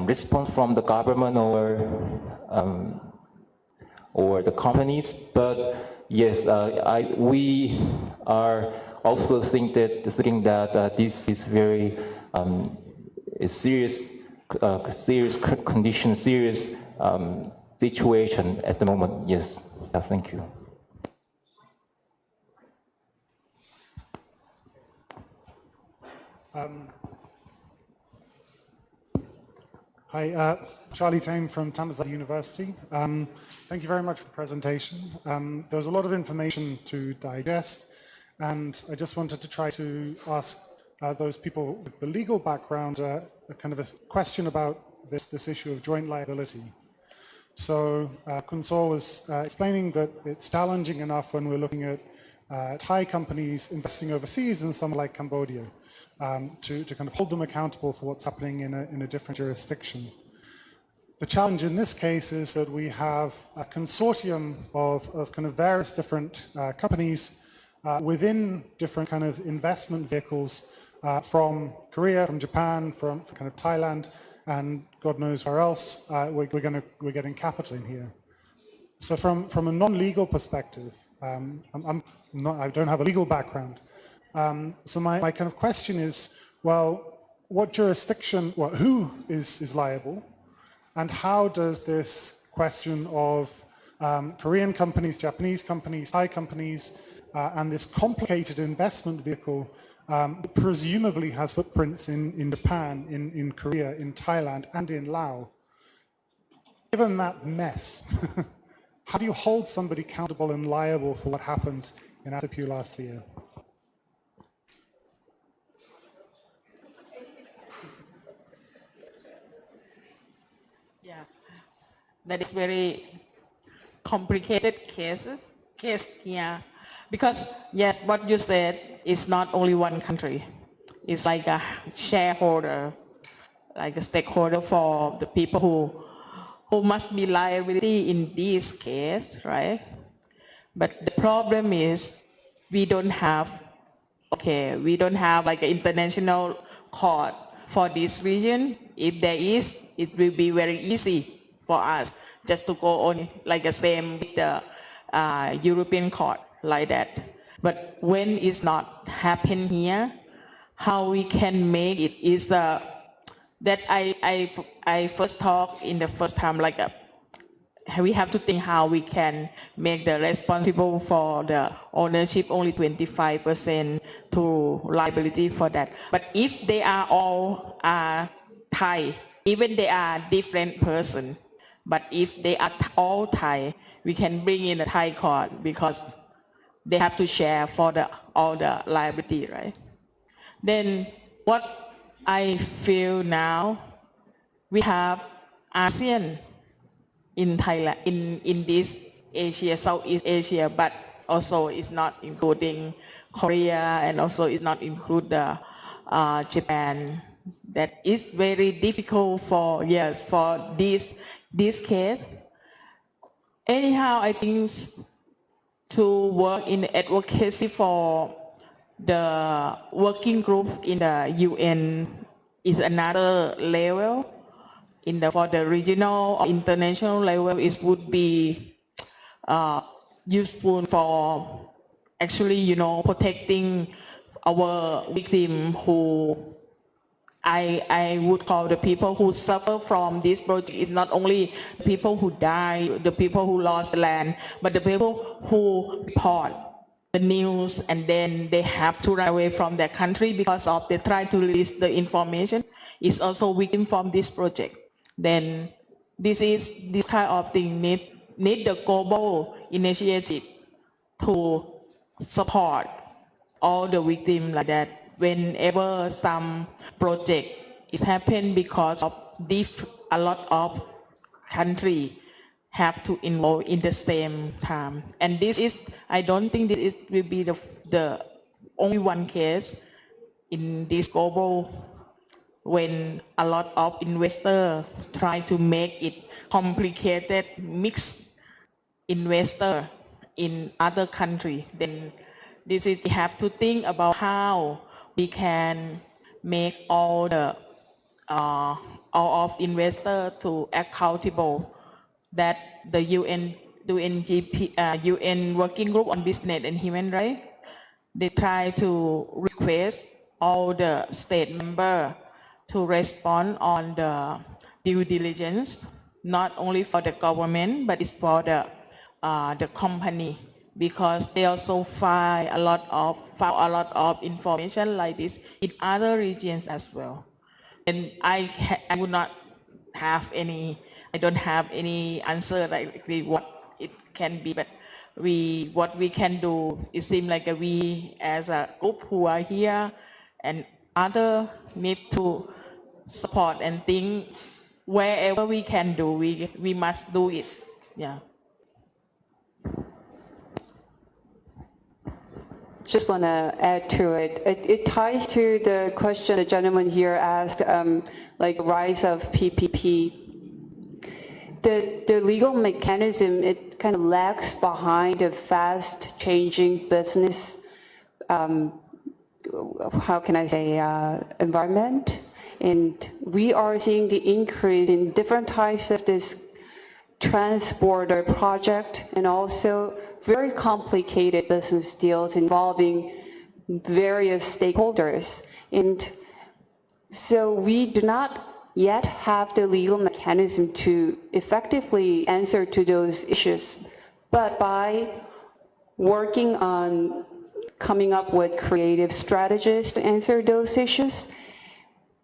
response from the government or the companies. But yes, we are also thinking that this is very serious condition, serious situation at the moment. Yes, thank you. Hi, Charlie Tame from Thammasat University. Thank you very much for the presentation. There was a lot of information to digest, and I just wanted to try to ask those people with the legal background a kind of a question about this issue of joint liability. So Kun Sor was explaining that it's challenging enough when we're looking at Thai companies investing overseas in somewhere like Cambodia to kind of hold them accountable for what's happening in a different jurisdiction. The challenge in this case is that we have a consortium of kind of various different companies within different kind of investment vehicles from Korea, from Japan, from kind of Thailand, and God knows where else we're getting capital in here. So from a non-legal perspective, I don't have a legal background. So my kind of question is, well, what jurisdiction, who is liable, and how does this question of Korean companies, Japanese companies, Thai companies, and this complicated investment vehicle presumably has footprints in Japan, in Korea, in Thailand, and in Laos. Given that mess, how do you hold somebody accountable and liable for what happened in Ratchathewi last year? Yeah, that is very complicated case here. Because yes, what you said is not only one country. It's like a shareholder, like a stakeholder for the people who must be liability in this case, right? But the problem is we don't have like an international court for this region. If there is, it will be very easy for us just to go on like the same with the European court like that. But when it's not happen here, how we can make it is that I first talk in the first time like we have to think how we can make the responsible for the ownership only 25% to liability for that. But if they are all Thai, even they are different person, but if they are all Thai, we can bring in a Thai court because they have to share for all the liability, right? Then what I feel now, we have ASEAN in Thailand, in this Asia, Southeast Asia, but also it's not including Korea, and also it's not include the Japan. That is very difficult for this case. Anyhow, I think to work in advocacy for the working group in the UN is another level. For the regional or international level, it would be useful for actually, protecting our victim who I would call the people who suffer from this project is not only the people who die, the people who lost land, but the people who report the news and then they have to run away from their country because of they try to release the information is also victim from this project. Then this kind of thing need the global initiative to support all the victims like that. Whenever some project is happened because of this, a lot of country have to involve in the same time. And this is, I don't think this will be the only one case in this global when a lot of investors try to make it complicated, mixed investor in other country. Then this is, we have to think about how we can make all of investors to accountable that the UN Working Group on Business and Human Rights, they try to request all the state members to respond on the due diligence, not only for the government, but it's for the company, because they also find a lot of information like this in other regions as well. And I would not have any, I don't have any answer like what it can be, but what we can do, it seems like we as a group who are here and other need to support and think wherever we can do, we must do it. Yeah. Just want to add to it. It ties to the question the gentleman here asked, like rise of PPP. The legal mechanism, it kind of lags behind the fast changing business, how can I say, environment. And we are seeing the increase in different types of this trans-border project and also very complicated business deals involving various stakeholders. And so we do not yet have the legal mechanism to effectively answer to those issues. But by working on coming up with creative strategies to answer those issues,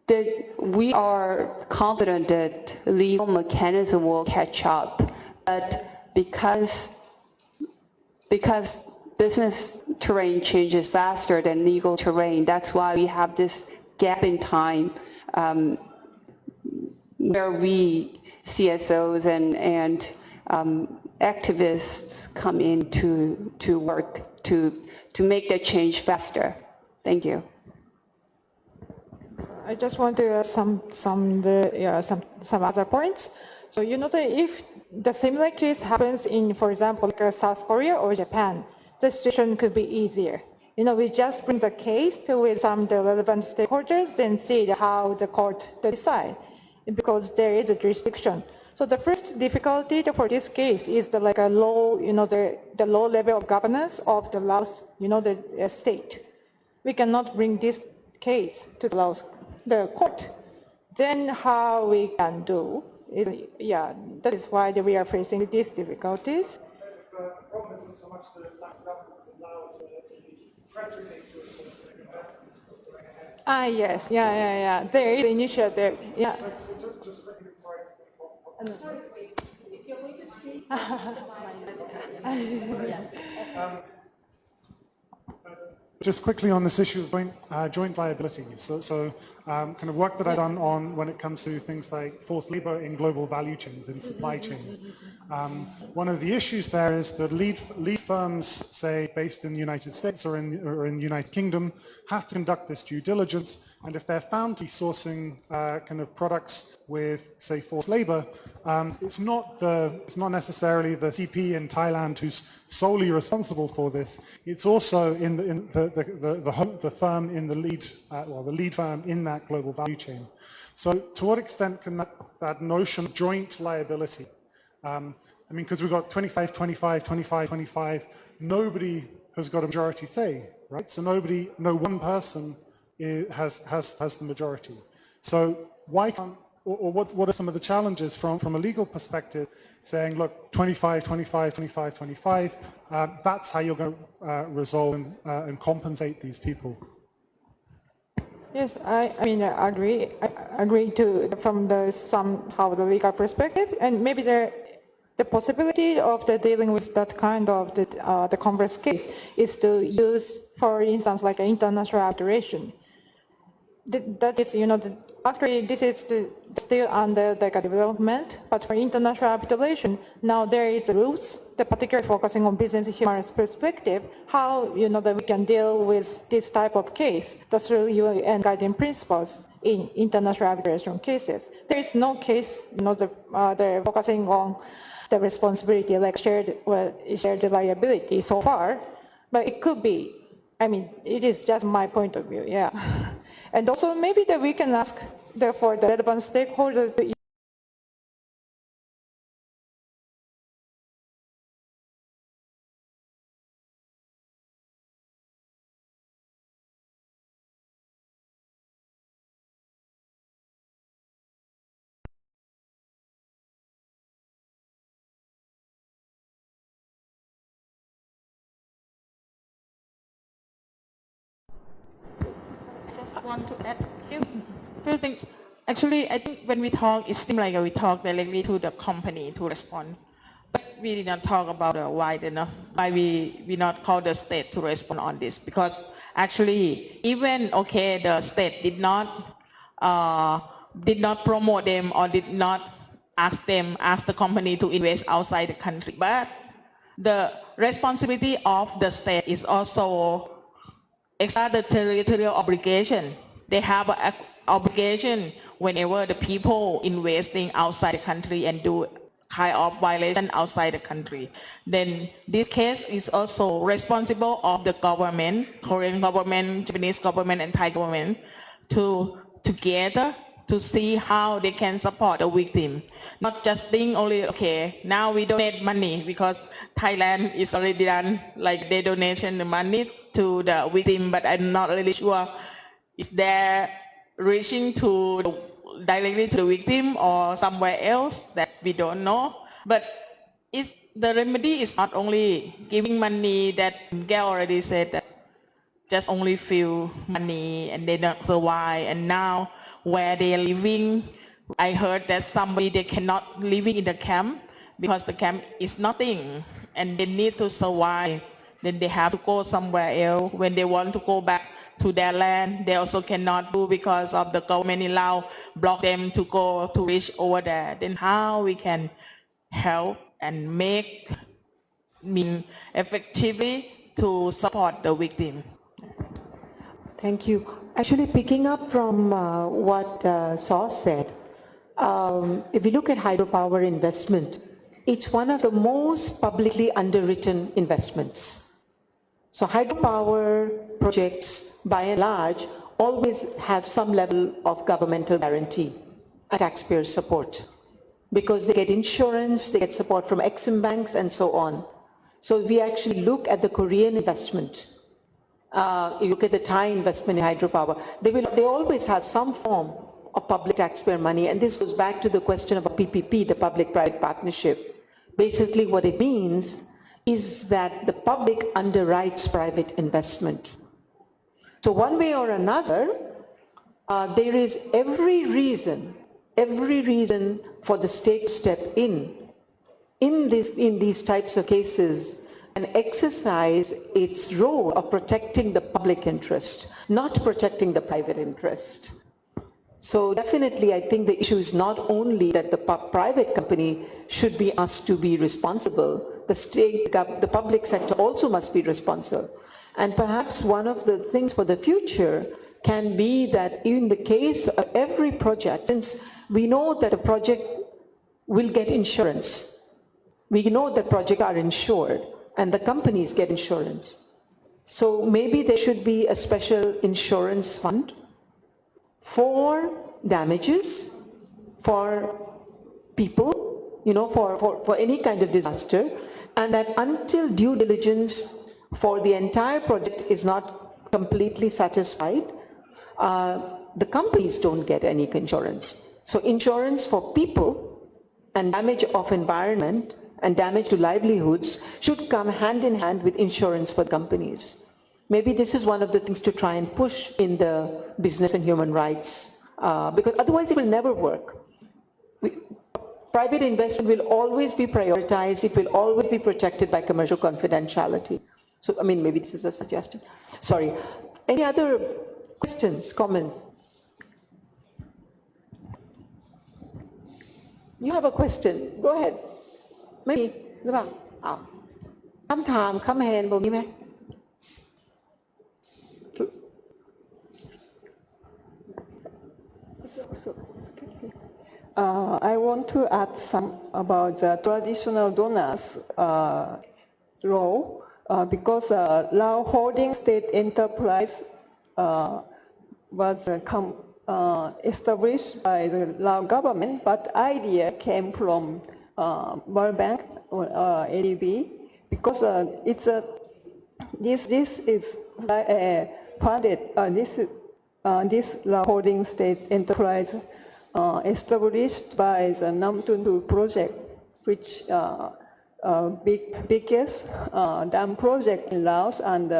that we are confident that legal mechanism will catch up. But because business terrain changes faster than legal terrain, that's why we have this gap in time where we, CSOs and activists come in to work to make that change faster. Thank you. I just want to add some other points. So if the similar case happens in, for example, like South Korea or Japan, the situation could be easier. We just bring the case with some of the relevant stakeholders and see how the court decide, because there is a jurisdiction. So the first difficulty for this case is the low, the low level of governance of the Laos, the state. We cannot bring this case to the Laos, the court. Then how we can do is, that is why we are facing these difficulties. The problem isn't so much the lack of governance in Laos, the prejudice of investments going ahead. Yes, there is initiative, Just quickly, sorry. Sorry, if you're going to speak, Just quickly on this issue of joint liability. So kind of work that I've done on when it comes to things like forced labor in global value chains, in supply chains. One of the issues there is that lead firms, say, based in the United States or in the United Kingdom, have to conduct this due diligence. And if they're found to be sourcing kind of products with, say, forced labor, it's not necessarily the CP in Thailand who's solely responsible for this. It's also in the firm in the lead firm in that global value chain. So to what extent can that notion of joint liability I mean, because we've got 25, 25, 25, 25, nobody has got a majority say, right? So no one person has the majority. So why can't, or what are some of the challenges from a legal perspective, saying, look, 25, 25, 25, 25, that's how you're going to resolve and compensate these people? Yes, I mean, I agree to from the somehow the legal perspective, and maybe the possibility of the dealing with that kind of the converse case is to use, for instance, like an international arbitration. That is, actually this is still under the development, but for international arbitration, now there is rules, particularly focusing on business human rights perspective, how, that we can deal with this type of case, that's through UN guiding principles in international arbitration cases. There is no case, they're focusing on the responsibility, like shared liability so far, but it could be, I mean, it is just my point of view, yeah. And also maybe that we can ask, therefore, the relevant stakeholders to want to add a few things. Actually, I think when we talk, it seems like we talk directly to the company to respond. But we did not talk about why we not call the state to respond on this. Because actually, even, okay, the state did not promote them or did not ask the company to invest outside the country. But the responsibility of the state is also extraterritorial obligation. They have an obligation whenever the people investing outside the country and do kind of violation outside the country. Then this case is also responsible of the government, Korean government, Japanese government, and Thai government to together to see how they can support the victim. Not just think only, okay, now we donate money because Thailand is already done, like they donation the money to the victim, but I'm not really sure is there reaching directly to the victim or somewhere else that we don't know. But the remedy is not only giving money that Gail already said that just only few money and they don't survive. And now where they are living, I heard that they cannot living in the camp because the camp is nothing and they need to survive. Then they have to go somewhere else. When they want to go back to their land, they also cannot do because of the government in Laos block them to reach over there. Then how we can help and make effectively to support the victim? Thank you. Actually, picking up from what Saw said, if we look at hydropower investment, it's one of the most publicly underwritten investments. So hydropower projects, by and large, always have some level of governmental guarantee and taxpayer support because they get insurance, they get support from Exim banks, and so on. So if we actually look at the Korean investment, you look at the Thai investment in hydropower, they always have some form of public taxpayer money, and this goes back to the question of a PPP, the public-private partnership. Basically what it means is that the public underwrites private investment. So one way or another, there is every reason for the state to step in these types of cases and exercise its role of protecting the public interest, not protecting the private interest. So definitely, I think the issue is not only that the private company should be asked to be responsible, the state, the public sector also must be responsible. And perhaps one of the things for the future can be that in the case of every project, since we know that a project will get insurance, we know that projects are insured and the companies get insurance. So maybe there should be a special insurance fund for damages for people for any kind of disaster, and that until due diligence for the entire project is not completely satisfied, the companies don't get any insurance. So insurance for people and damage of environment and damage to livelihoods should come hand in hand with insurance for companies. Maybe this is one of the things to try and push in the business and human rights, because otherwise it will never work. Private investment will always be prioritized. It will always be protected by commercial confidentiality. So, I mean, maybe this is a suggestion. Sorry. Any other questions, comments? You have a question. Go ahead. ไม่มีหรือเปล่าอ้าวคำถามคำเห็นบอกมีไหม I want to add some about the traditional donors role because Lao Holding State Enterprise was established by the Lao government, but idea came from World Bank or ADB because it's a this is funded this Lao Holding State Enterprise established by the Namtundu project, which biggest dam project in Laos, and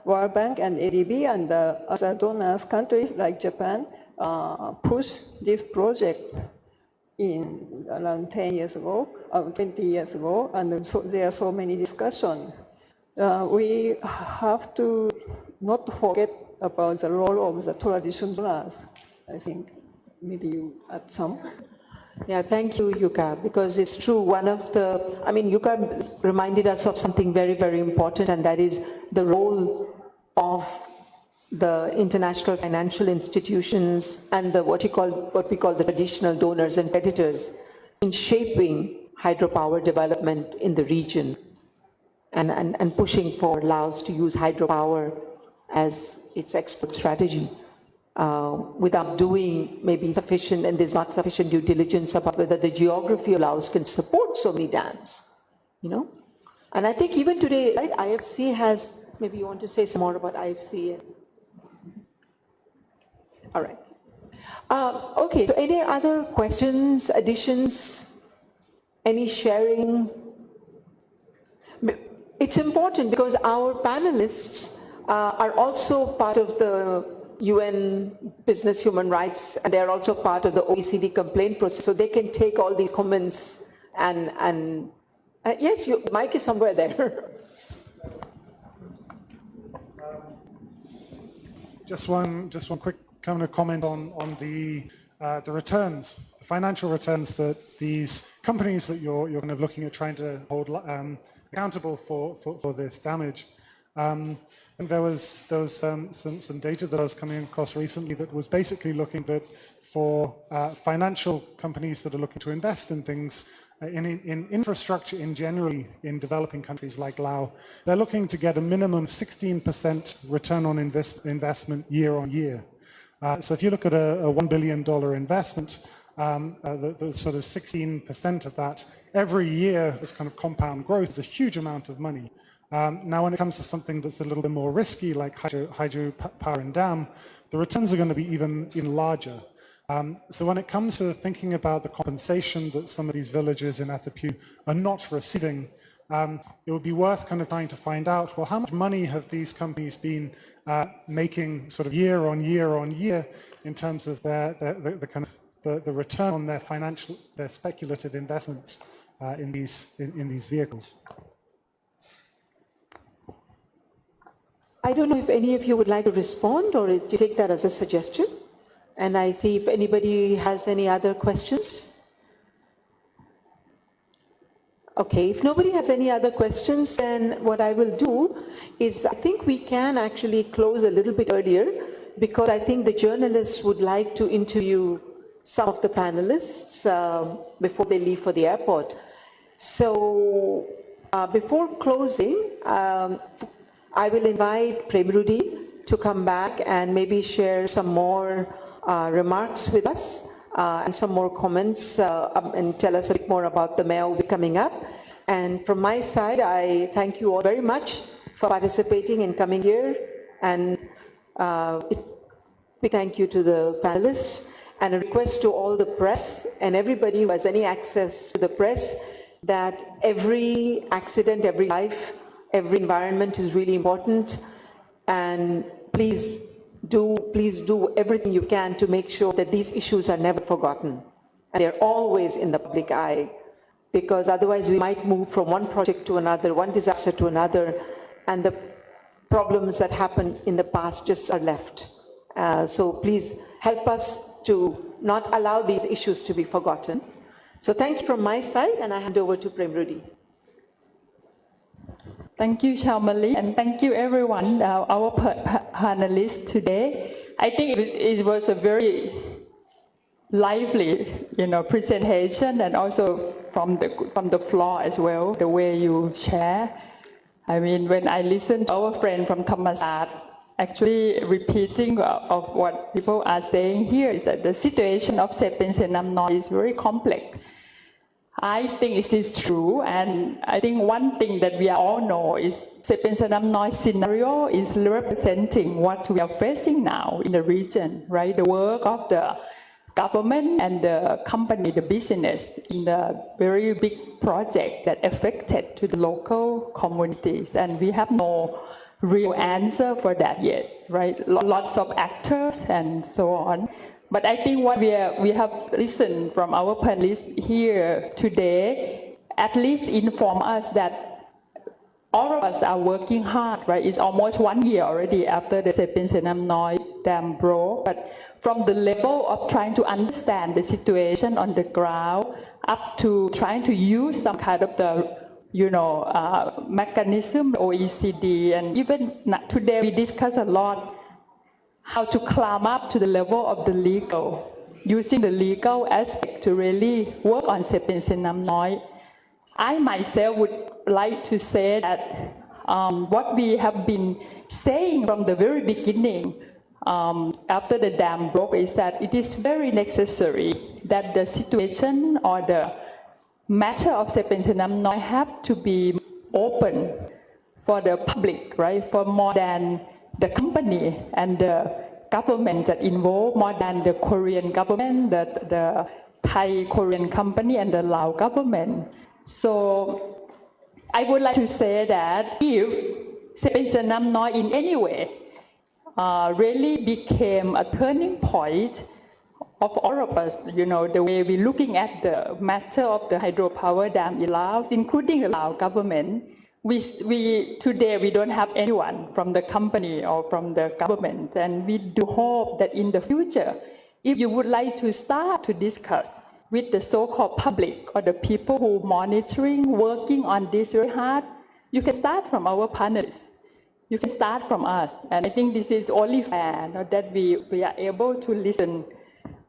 World Bank and ADB and other donors countries like Japan push this project in around 10 years ago, 20 years ago, and so there are so many discussions. We have to not forget about the role of the traditional donors, I think. Maybe you add some. Yeah, thank you, Yuka, because it's true. One of the, I mean, Yuka reminded us of something very, very important, and that is the role of the international financial institutions and the what we call the traditional donors and creditors in shaping hydropower development in the region and pushing for Laos to use hydropower as its export strategy. Without doing maybe sufficient, and there's not sufficient due diligence about whether the geography of Laos can support so many dams, And I think even today, right, IFC has, maybe you want to say some more about IFC. All right. Okay, so any other questions, additions, any sharing? It's important because our panelists are also part of the UN Business Human Rights, and they're also part of the OECD complaint process, so they can take all these comments and yes, Mike is somewhere there. Just one quick kind of comment on the returns, the financial returns that these companies that you're kind of looking at trying to hold accountable for this damage. And there was some data that I was coming across recently that was basically looking that for financial companies that are looking to invest in things, in infrastructure in generally in developing countries like Laos, they're looking to get a minimum 16% return on investment year on year. So if you look at a $1 billion investment, the sort of 16% of that every year as kind of compound growth is a huge amount of money. Now, when it comes to something that's a little bit more risky, like hydropower and dam, the returns are going to be even larger. So when it comes to thinking about the compensation that some of these villages in Atapu are not receiving, it would be worth kind of trying to find out, well, how much money have these companies been making sort of year on year in terms of the kind of the return on their speculative investments in these vehicles. I don't know if any of you would like to respond or to take that as a suggestion. And I see if anybody has any other questions. Okay, if nobody has any other questions, then what I will do is I think we can actually close a little bit earlier because I think the journalists would like to interview some of the panelists before they leave for the airport. So before closing, I will invite Premrudee to come back and maybe share some more remarks with us and some more comments and tell us a bit more about the MAEW coming up. And from my side, I thank you all very much for participating and coming here. And big thank you to the panelists, and a request to all the press and everybody who has any access to the press that every accident, every life, every environment is really important. And please do everything you can to make sure that these issues are never forgotten. And they're always in the public eye, because otherwise we might move from one project to another, one disaster to another, and the problems that happened in the past just are left. So please help us to not allow these issues to be forgotten. So thank you from my side, and I hand over to Premrudee. Thank you, Shamali, and thank you everyone, our panelists today. I think it was a very lively, presentation, and also from the floor as well, the way you share. I mean, when I listen to our friend from Thammasat, actually repeating of what people are saying here is that the situation of Xepian Xenamnoy is very complex. I think it is true, and I think one thing that we all know is Xepian Xenamnoy scenario is representing what we are facing now in the region, right? The work of the government and the company, the business, in a very big project that affected to the local communities, and we have no real answer for that yet, right? Lots of actors and so on. But I think what we have listened from our panelists here today, at least inform us that all of us are working hard, right? It's almost 1 year already after the Xepian Xenamnoy Dam broke, but from the level of trying to understand the situation on the ground up to trying to use some kind of the mechanism, OECD, and even today we discuss a lot how to climb up to the level of the legal, using the legal aspect to really work on Xepian Xenamnoy. I myself would like to say that what we have been saying from the very beginning after the dam broke is that it is very necessary that the situation or the matter of Xepian Xenamnoy have to be open for the public, right? For more than the company and the government that involved, more than the Korean government, the Thai Korean company and the Lao government. So I would like to say that if Xepian Xenamnoy in any way really became a turning point of all of us, the way we're looking at the matter of the hydropower dam in Laos, including the Lao government, today we don't have anyone from the company or from the government, and we do hope that in the future, if you would like to start to discuss with the so-called public or the people who are monitoring, working on this very hard, you can start from our panelists. You can start from us, and I think this is only fair that we are able to listen.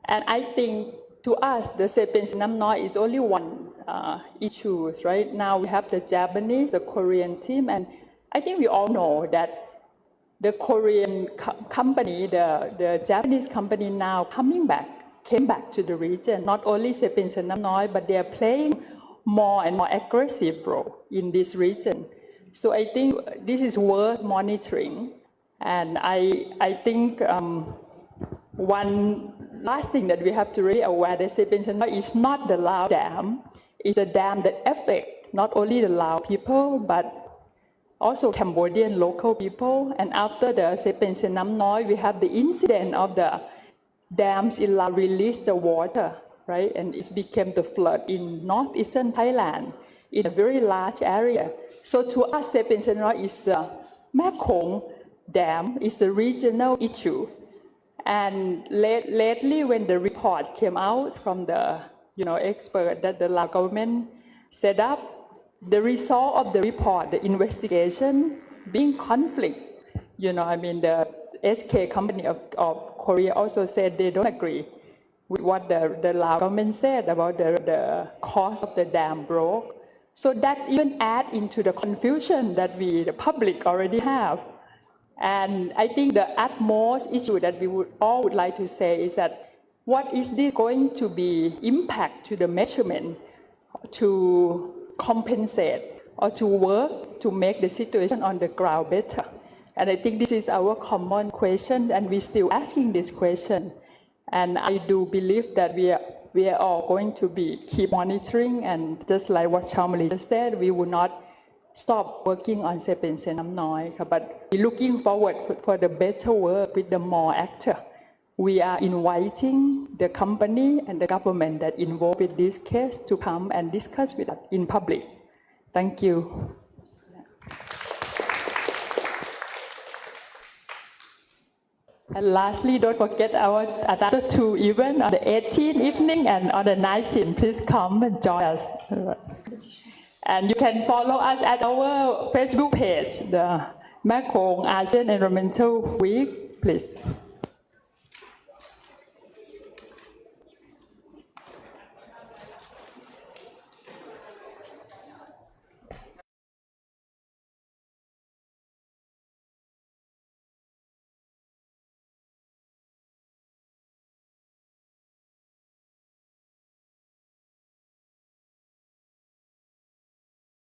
And I think to us, the Xepian Xenamnoy is only one issue, right? Now we have the Japanese, the Korean team, and I think we all know that the Korean company, the Japanese company now came back to the region. Not only Xepian Xenamnoy, but they are playing more and more aggressive role in this region. So I think this is worth monitoring, and I think one last thing that we have to really aware that Xepian Xenamnoy is not the Lao dam. It's a dam that affects not only the Lao people, but also Cambodian local people. And after the Xepian Xenamnoy, we have the incident of the dams in Laos released the water, right? And it became the flood in northeastern Thailand in a very large area. So to us, Xepian Xenamnoy is the Mekong Dam, is a regional issue. And lately, when the report came out from the expert that the Lao government set up, the result of the report, the investigation, being conflict. The SK company of Korea also said they don't agree with what the Lao government said about the cause of the dam broke. So that's even add into the confusion that the public already have. And I think the utmost issue that we would like to say is that what is this going to be impact to the measurement to compensate or to work to make the situation on the ground better? And I think this is our common question, and we're still asking this question. And I do believe that we are all going to keep monitoring, and just like what Chamali just said, we will not stop working on Xepian Xenamnoy, but we're looking forward for the better work with the more actors. We are inviting the company and the government that involved in this case to come and discuss with us in public. Thank you. And lastly, don't forget our another 2 events on the 18th evening and on the 19th. Please come and join us. And you can follow us at our Facebook page, the Mekong-ASEAN Environmental Week, please.